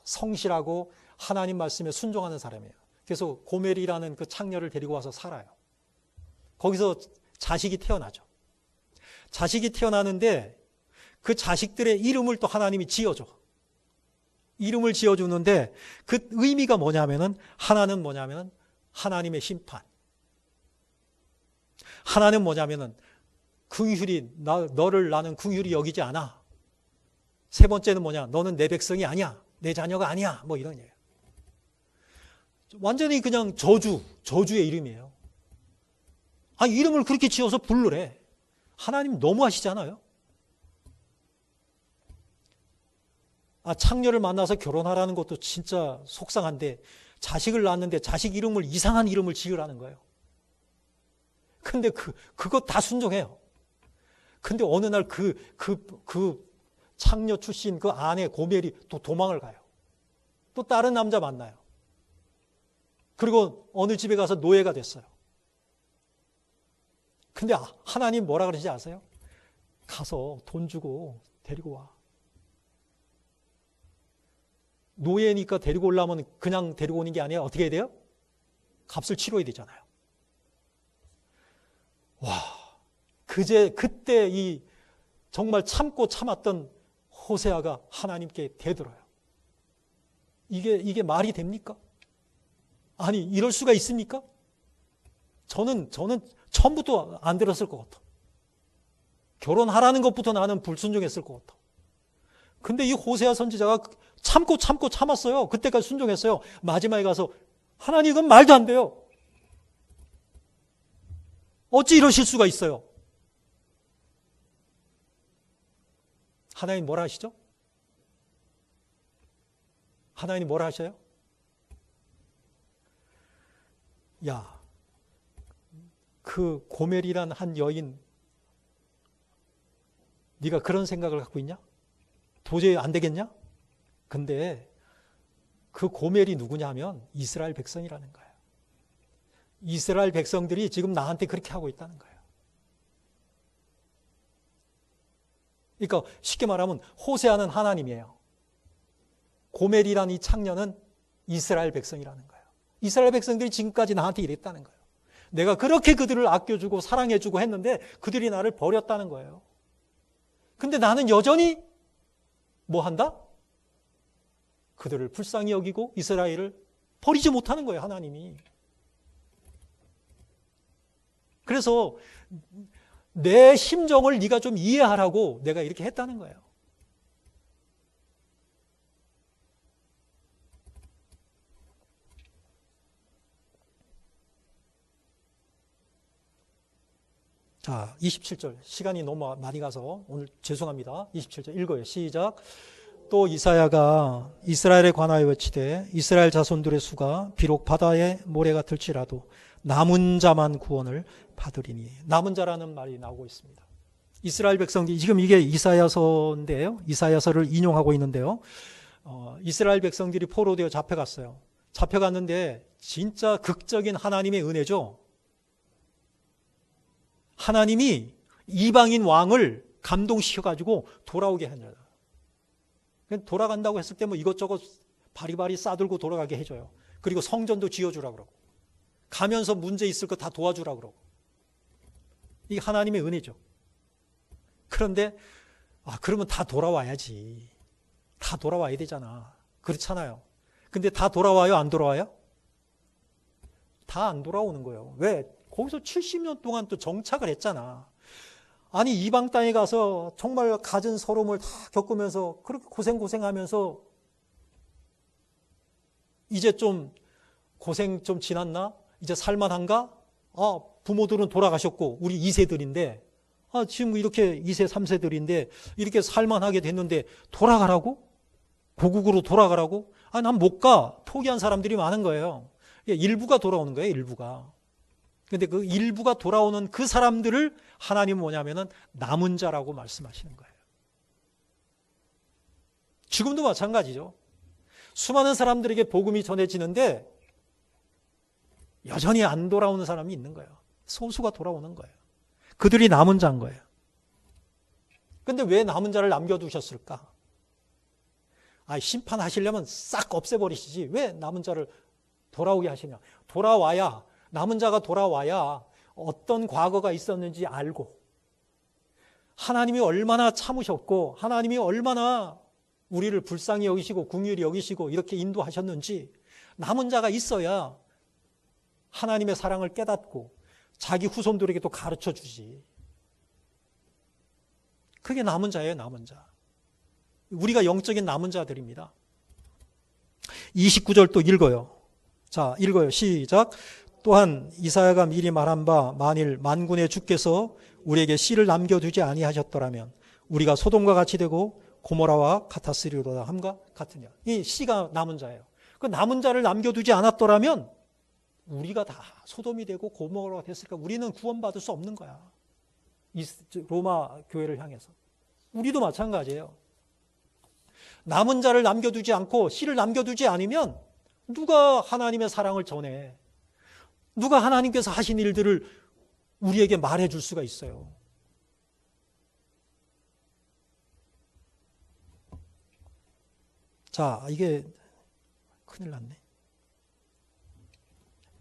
Speaker 1: 성실하고 하나님 말씀에 순종하는 사람이에요. 그래서 고멜이라는 그 창녀를 데리고 와서 살아요. 거기서 자식이 태어나죠. 자식이 태어나는데 그 자식들의 이름을 또 하나님이 지어줘. 이름을 지어주는데 그 의미가 뭐냐면은 하나는 뭐냐면은 하나님의 심판. 하나는 뭐냐면은 너를 나는 긍휼히 여기지 않아. 세 번째는 뭐냐? 너는 내 백성이 아니야. 내 자녀가 아니야. 뭐 이런 얘기예요. 완전히 그냥 저주의 이름이에요. 이름을 그렇게 지어서 부르래. 하나님 너무하시잖아요. 창녀를 만나서 결혼하라는 것도 진짜 속상한데 자식을 낳았는데 자식 이름을 이상한 이름을 지으라는 거예요. 근데 그거 다 순종해요. 근데 어느 날 그 창녀 출신 그 아내 고멜이 또 도망을 가요. 또 다른 남자 만나요. 그리고 어느 집에 가서 노예가 됐어요. 근데 하나님 뭐라 그러시지 아세요? 가서 돈 주고 데리고 와. 노예니까 데리고 오려면 그냥 데리고 오는 게 아니라 어떻게 해야 돼요? 값을 치러야 되잖아요. 와, 그때 이 정말 참고 참았던 호세아가 하나님께 대들어요. 이게 말이 됩니까? 아니, 이럴 수가 있습니까? 저는 처음부터 안 들었을 것 같아. 결혼하라는 것부터 나는 불순종했을 것 같아. 근데 이 호세아 선지자가 참고 참았어요. 그때까지 순종했어요. 마지막에 가서 하나님 이건 말도 안 돼요. 어찌 이러실 수가 있어요? 하나님 뭐라 하시죠? 하나님 뭐라 하셔요? 야, 그 고멜이란 한 여인, 네가 그런 생각을 갖고 있냐? 도저히 안 되겠냐? 근데 그 고멜이 누구냐면 이스라엘 백성이라는 거예요. 이스라엘 백성들이 지금 나한테 그렇게 하고 있다는 거예요. 그러니까 쉽게 말하면 호세아는 하나님이에요. 고멜이란 이 창녀는 이스라엘 백성이라는 거예요. 이스라엘 백성들이 지금까지 나한테 이랬다는 거예요. 내가 그렇게 그들을 아껴주고 사랑해주고 했는데 그들이 나를 버렸다는 거예요. 근데 나는 여전히 뭐 한다? 그들을 불쌍히 여기고 이스라엘을 버리지 못하는 거예요, 하나님이. 그래서 내 심정을 네가 좀 이해하라고 내가 이렇게 했다는 거예요. 자, 27절. 시간이 너무 많이 가서 오늘 죄송합니다. 27절 읽어요. 시작. 또 이사야가 이스라엘에 관하여 외치되 이스라엘 자손들의 수가 비록 바다의 모래 같을지라도 남은 자만 구원을 받으리니. 남은 자라는 말이 나오고 있습니다. 이스라엘 백성들이, 지금 이게 이사야서인데요. 이사야서를 인용하고 있는데요. 이스라엘 백성들이 포로되어 잡혀갔어요. 잡혀갔는데 진짜 극적인 하나님의 은혜죠. 하나님이 이방인 왕을 감동시켜가지고 돌아오게 하냐. 돌아간다고 했을 때 뭐 이것저것 바리바리 싸들고 돌아가게 해줘요. 그리고 성전도 지어주라 그러고 가면서 문제 있을 거 다 도와주라 그러고. 이게 하나님의 은혜죠. 그런데 그러면 다 돌아와야지. 다 돌아와야 되잖아. 그렇잖아요. 근데 다 돌아와요? 안 돌아와요? 다 안 돌아오는 거예요. 왜? 거기서 70년 동안 또 정착을 했잖아. 아니, 이방 땅에 가서 정말 갖은 서름을 다 겪으면서 그렇게 고생하면서 이제 좀 고생 좀 지났나? 이제 살만한가? 부모들은 돌아가셨고 우리 2세들인데 지금 이렇게 2세 3세들인데 이렇게 살만하게 됐는데 돌아가라고? 고국으로 돌아가라고? 난 못 가. 포기한 사람들이 많은 거예요. 일부가 돌아오는 거예요. 일부가. 근데 그 일부가 돌아오는 그 사람들을 하나님은 뭐냐면은 남은 자라고 말씀하시는 거예요. 지금도 마찬가지죠. 수많은 사람들에게 복음이 전해지는데 여전히 안 돌아오는 사람이 있는 거예요. 소수가 돌아오는 거예요. 그들이 남은 자인 거예요. 근데 왜 남은 자를 남겨두셨을까? 심판하시려면 싹 없애버리시지 왜 남은 자를 돌아오게 하시냐. 돌아와야, 남은 자가 돌아와야 어떤 과거가 있었는지 알고 하나님이 얼마나 참으셨고 하나님이 얼마나 우리를 불쌍히 여기시고 긍휼히 여기시고 이렇게 인도하셨는지 남은 자가 있어야 하나님의 사랑을 깨닫고 자기 후손들에게 또 가르쳐 주지. 그게 남은 자예요, 남은 자. 우리가 영적인 남은 자들입니다. 29절 또 읽어요. 자, 읽어요. 시작. 또한 이사야가 미리 말한 바 만일 만군의 주께서 우리에게 씨를 남겨두지 아니하셨더라면 우리가 소돔과 같이 되고 고모라와 같았으리로다 함과 같으냐. 이 씨가 남은 자예요. 그 남은 자를 남겨두지 않았더라면 우리가 다 소돔이 되고 고모라가 됐을까? 우리는 구원받을 수 없는 거야. 로마 교회를 향해서. 우리도 마찬가지예요. 남은 자를 남겨두지 않고 씨를 남겨두지 않으면 누가 하나님의 사랑을 전해? 누가 하나님께서 하신 일들을 우리에게 말해줄 수가 있어요? 자, 이게 큰일 났네.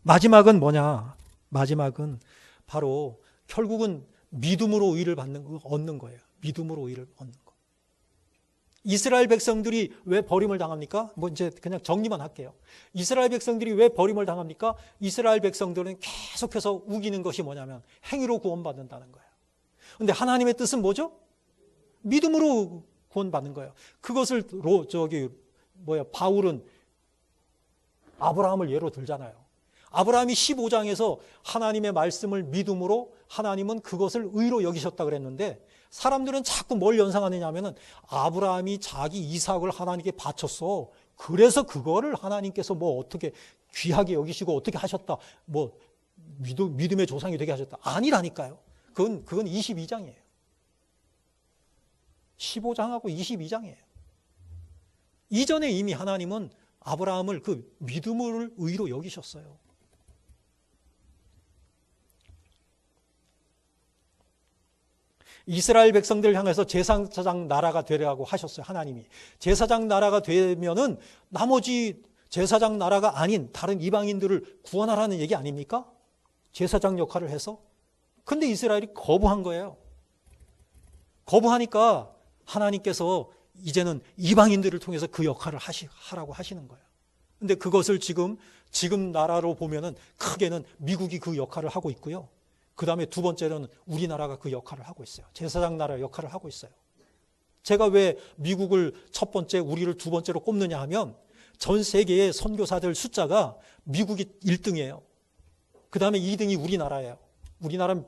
Speaker 1: 마지막은 뭐냐? 마지막은 바로 결국은 믿음으로 의를 얻는 거예요. 믿음으로 의를 얻는 거. 이스라엘 백성들이 왜 버림을 당합니까? 이제 그냥 정리만 할게요. 이스라엘 백성들이 왜 버림을 당합니까? 이스라엘 백성들은 계속해서 우기는 것이 뭐냐면 행위로 구원받는다는 거예요. 근데 하나님의 뜻은 뭐죠? 믿음으로 구원받는 거예요. 그것을 바울은 아브라함을 예로 들잖아요. 아브라함이 15장에서 하나님의 말씀을 믿음으로 하나님은 그것을 의로 여기셨다 그랬는데 사람들은 자꾸 뭘 연상하느냐 하면은 아브라함이 자기 이삭을 하나님께 바쳤어. 그래서 그거를 하나님께서 어떻게 귀하게 여기시고 어떻게 하셨다. 믿음의 조상이 되게 하셨다. 아니라니까요. 그건 22장이에요. 15장하고 22장이에요. 이전에 이미 하나님은 아브라함을 그 믿음을 의로 여기셨어요. 이스라엘 백성들을 향해서 제사장 나라가 되라고 하셨어요. 하나님이. 제사장 나라가 되면은 나머지 제사장 나라가 아닌 다른 이방인들을 구원하라는 얘기 아닙니까? 제사장 역할을 해서. 근데 이스라엘이 거부한 거예요. 거부하니까 하나님께서 이제는 이방인들을 통해서 그 역할을 하라고 하시는 거예요. 근데 그것을 지금 나라로 보면은 크게는 미국이 그 역할을 하고 있고요. 그 다음에 두 번째로는 우리나라가 그 역할을 하고 있어요. 제사장 나라 역할을 하고 있어요. 제가 왜 미국을 첫 번째, 우리를 두 번째로 꼽느냐 하면 전 세계의 선교사들 숫자가 미국이 1등이에요. 그 다음에 2등이 우리나라예요. 우리나라는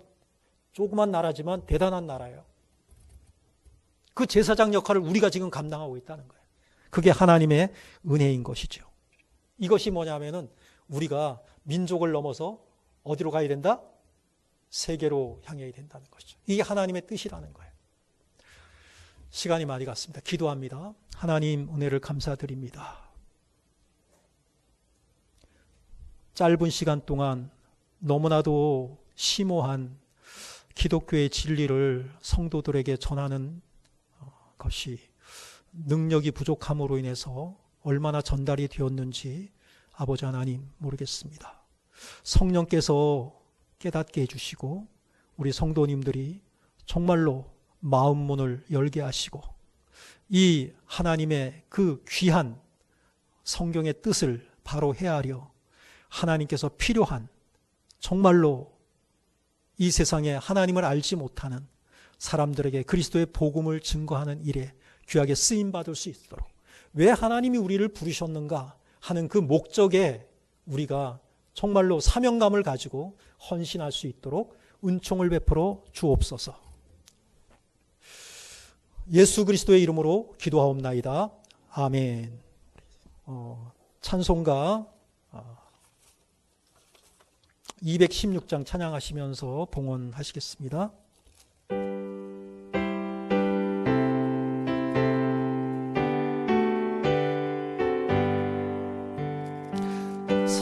Speaker 1: 조그만 나라지만 대단한 나라예요. 그 제사장 역할을 우리가 지금 감당하고 있다는 거예요. 그게 하나님의 은혜인 것이죠. 이것이 뭐냐면은 우리가 민족을 넘어서 어디로 가야 된다? 세계로 향해야 된다는 것이죠. 이게 하나님의 뜻이라는 거예요. 시간이 많이 갔습니다. 기도합니다. 하나님 은혜를 감사드립니다. 짧은 시간 동안 너무나도 심오한 기독교의 진리를 성도들에게 전하는 것이 능력이 부족함으로 인해서 얼마나 전달이 되었는지 아버지 하나님 모르겠습니다. 성령께서 깨닫게 해주시고 우리 성도님들이 정말로 마음문을 열게 하시고 이 하나님의 그 귀한 성경의 뜻을 바로 헤아려 하나님께서 필요한 정말로 이 세상에 하나님을 알지 못하는 사람들에게 그리스도의 복음을 증거하는 일에 귀하게 쓰임받을 수 있도록 왜 하나님이 우리를 부르셨는가 하는 그 목적에 우리가 정말로 사명감을 가지고 헌신할 수 있도록 은총을 베풀어 주옵소서. 예수 그리스도의 이름으로 기도하옵나이다. 아멘. 찬송가 216장 찬양하시면서 봉헌하시겠습니다.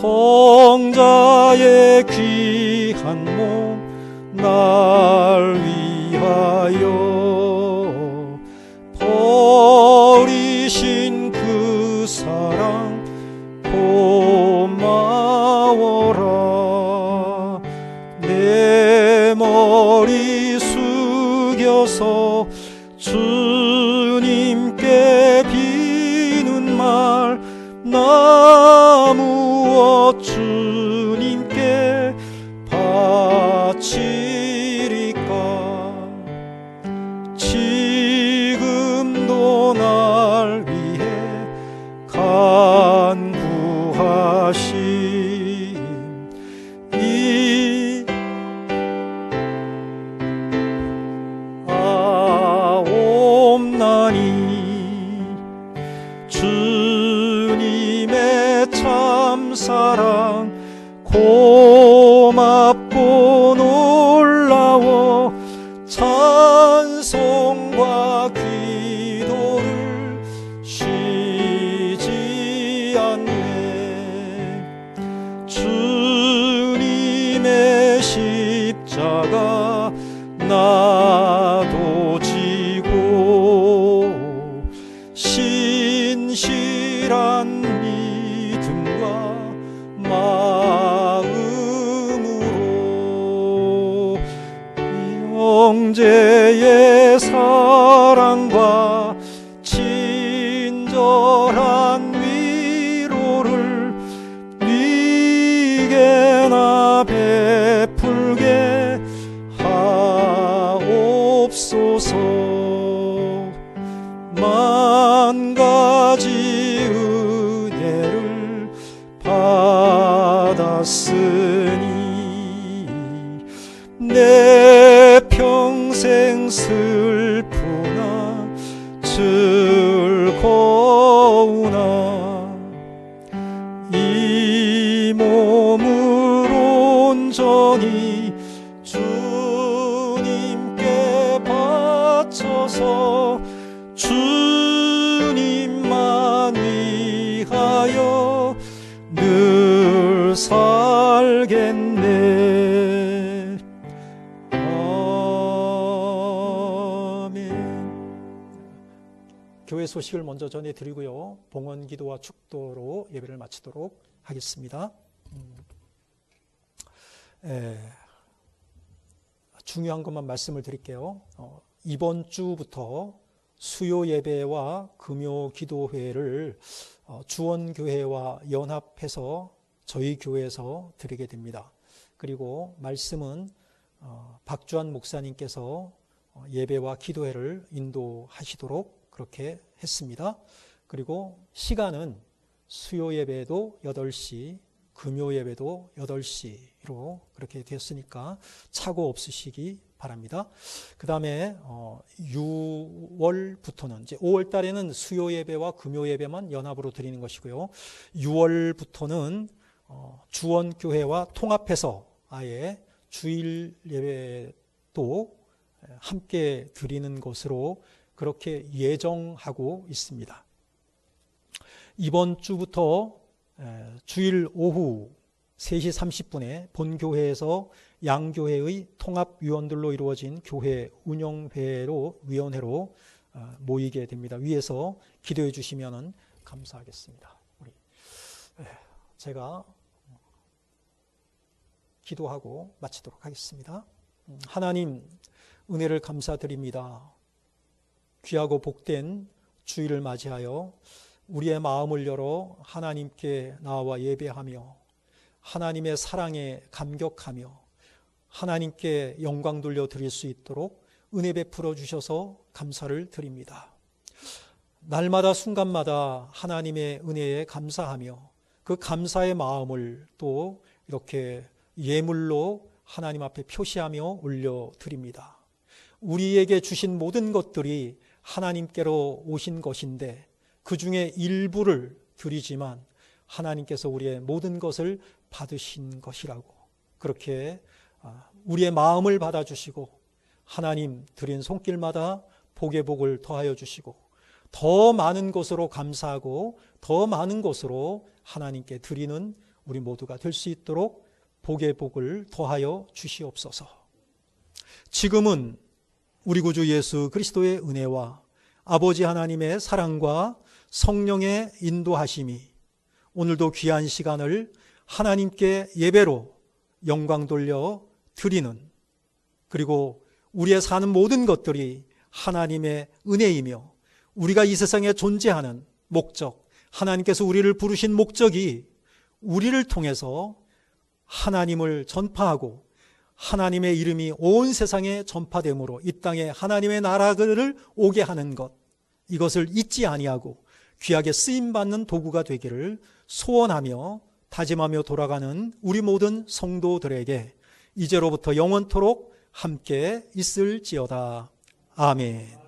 Speaker 1: 성자의 귀한 몸 날 위하여 버리신 그 사랑 고마워라. 내 머리 숙여서 주님께 비는 말 나 무엇 주님께 바치리까. 지금도 날 위해 간구하신 이 아옵나니 주님의 참사랑 고맙고 놀라워 찬송과 기도를 쉬지 않네. 주님의 십자가 나도 지고 신실한 믿음과 마음으로 형제의 사랑과 친절한 위로를 네게나 베풀게 하옵소서. 만 가지 은혜를 받았으니 내 평생 슬프나 즐거우나 이 몸을 온전히 주님께 바쳐서 주님만 위하여 늘 살겠네. 아멘. 교회 소식을 먼저 전해드리고요. 봉헌 기도와 축도로 예배를 마치도록 하겠습니다. 중요한 것만 말씀을 드릴게요. 이번 주부터 수요 예배와 금요 기도회를 주원교회와 연합해서 저희 교회에서 드리게 됩니다. 그리고 말씀은 박주한 목사님께서 예배와 기도회를 인도하시도록 그렇게 했습니다. 그리고 시간은 수요 예배도 8시, 금요 예배도 8시로 그렇게 됐으니까 착오 없으시기 바랍니다. 그 다음에 6월부터는 이제 5월 달에는 수요 예배와 금요 예배만 연합으로 드리는 것이고요. 6월부터는 주원교회와 통합해서 아예 주일 예배도 함께 드리는 것으로 그렇게 예정하고 있습니다. 이번 주부터 주일 오후 3시 30분에 본교회에서 양교회의 통합위원들로 이루어진 교회 운영위원회로 모이게 됩니다. 위에서 기도해 주시면 감사하겠습니다. 제가 기도하고 마치도록 하겠습니다. 하나님, 은혜를 감사드립니다. 귀하고 복된 주일을 맞이하여 우리의 마음을 열어 하나님께 나와 예배하며 하나님의 사랑에 감격하며 하나님께 영광 돌려 드릴 수 있도록 은혜 베풀어 주셔서 감사를 드립니다. 날마다 순간마다 하나님의 은혜에 감사하며 그 감사의 마음을 또 이렇게 예물로 하나님 앞에 표시하며 올려드립니다. 우리에게 주신 모든 것들이 하나님께로 오신 것인데 그 중에 일부를 드리지만 하나님께서 우리의 모든 것을 받으신 것이라고, 그렇게 우리의 마음을 받아주시고 하나님 드린 손길마다 복의 복을 더하여 주시고 더 많은 것으로 감사하고 더 많은 것으로 하나님께 드리는 우리 모두가 될 수 있도록 복의 복을 더하여 주시옵소서. 지금은 우리 구주 예수 그리스도의 은혜와 아버지 하나님의 사랑과 성령의 인도하심이 오늘도 귀한 시간을 하나님께 예배로 영광 돌려 드리는, 그리고 우리의 사는 모든 것들이 하나님의 은혜이며 우리가 이 세상에 존재하는 목적, 하나님께서 우리를 부르신 목적이 우리를 통해서 하나님을 전파하고 하나님의 이름이 온 세상에 전파됨으로 이 땅에 하나님의 나라를 오게 하는 것, 이것을 잊지 아니하고 귀하게 쓰임받는 도구가 되기를 소원하며 다짐하며 돌아가는 우리 모든 성도들에게 이제로부터 영원토록 함께 있을지어다. 아멘.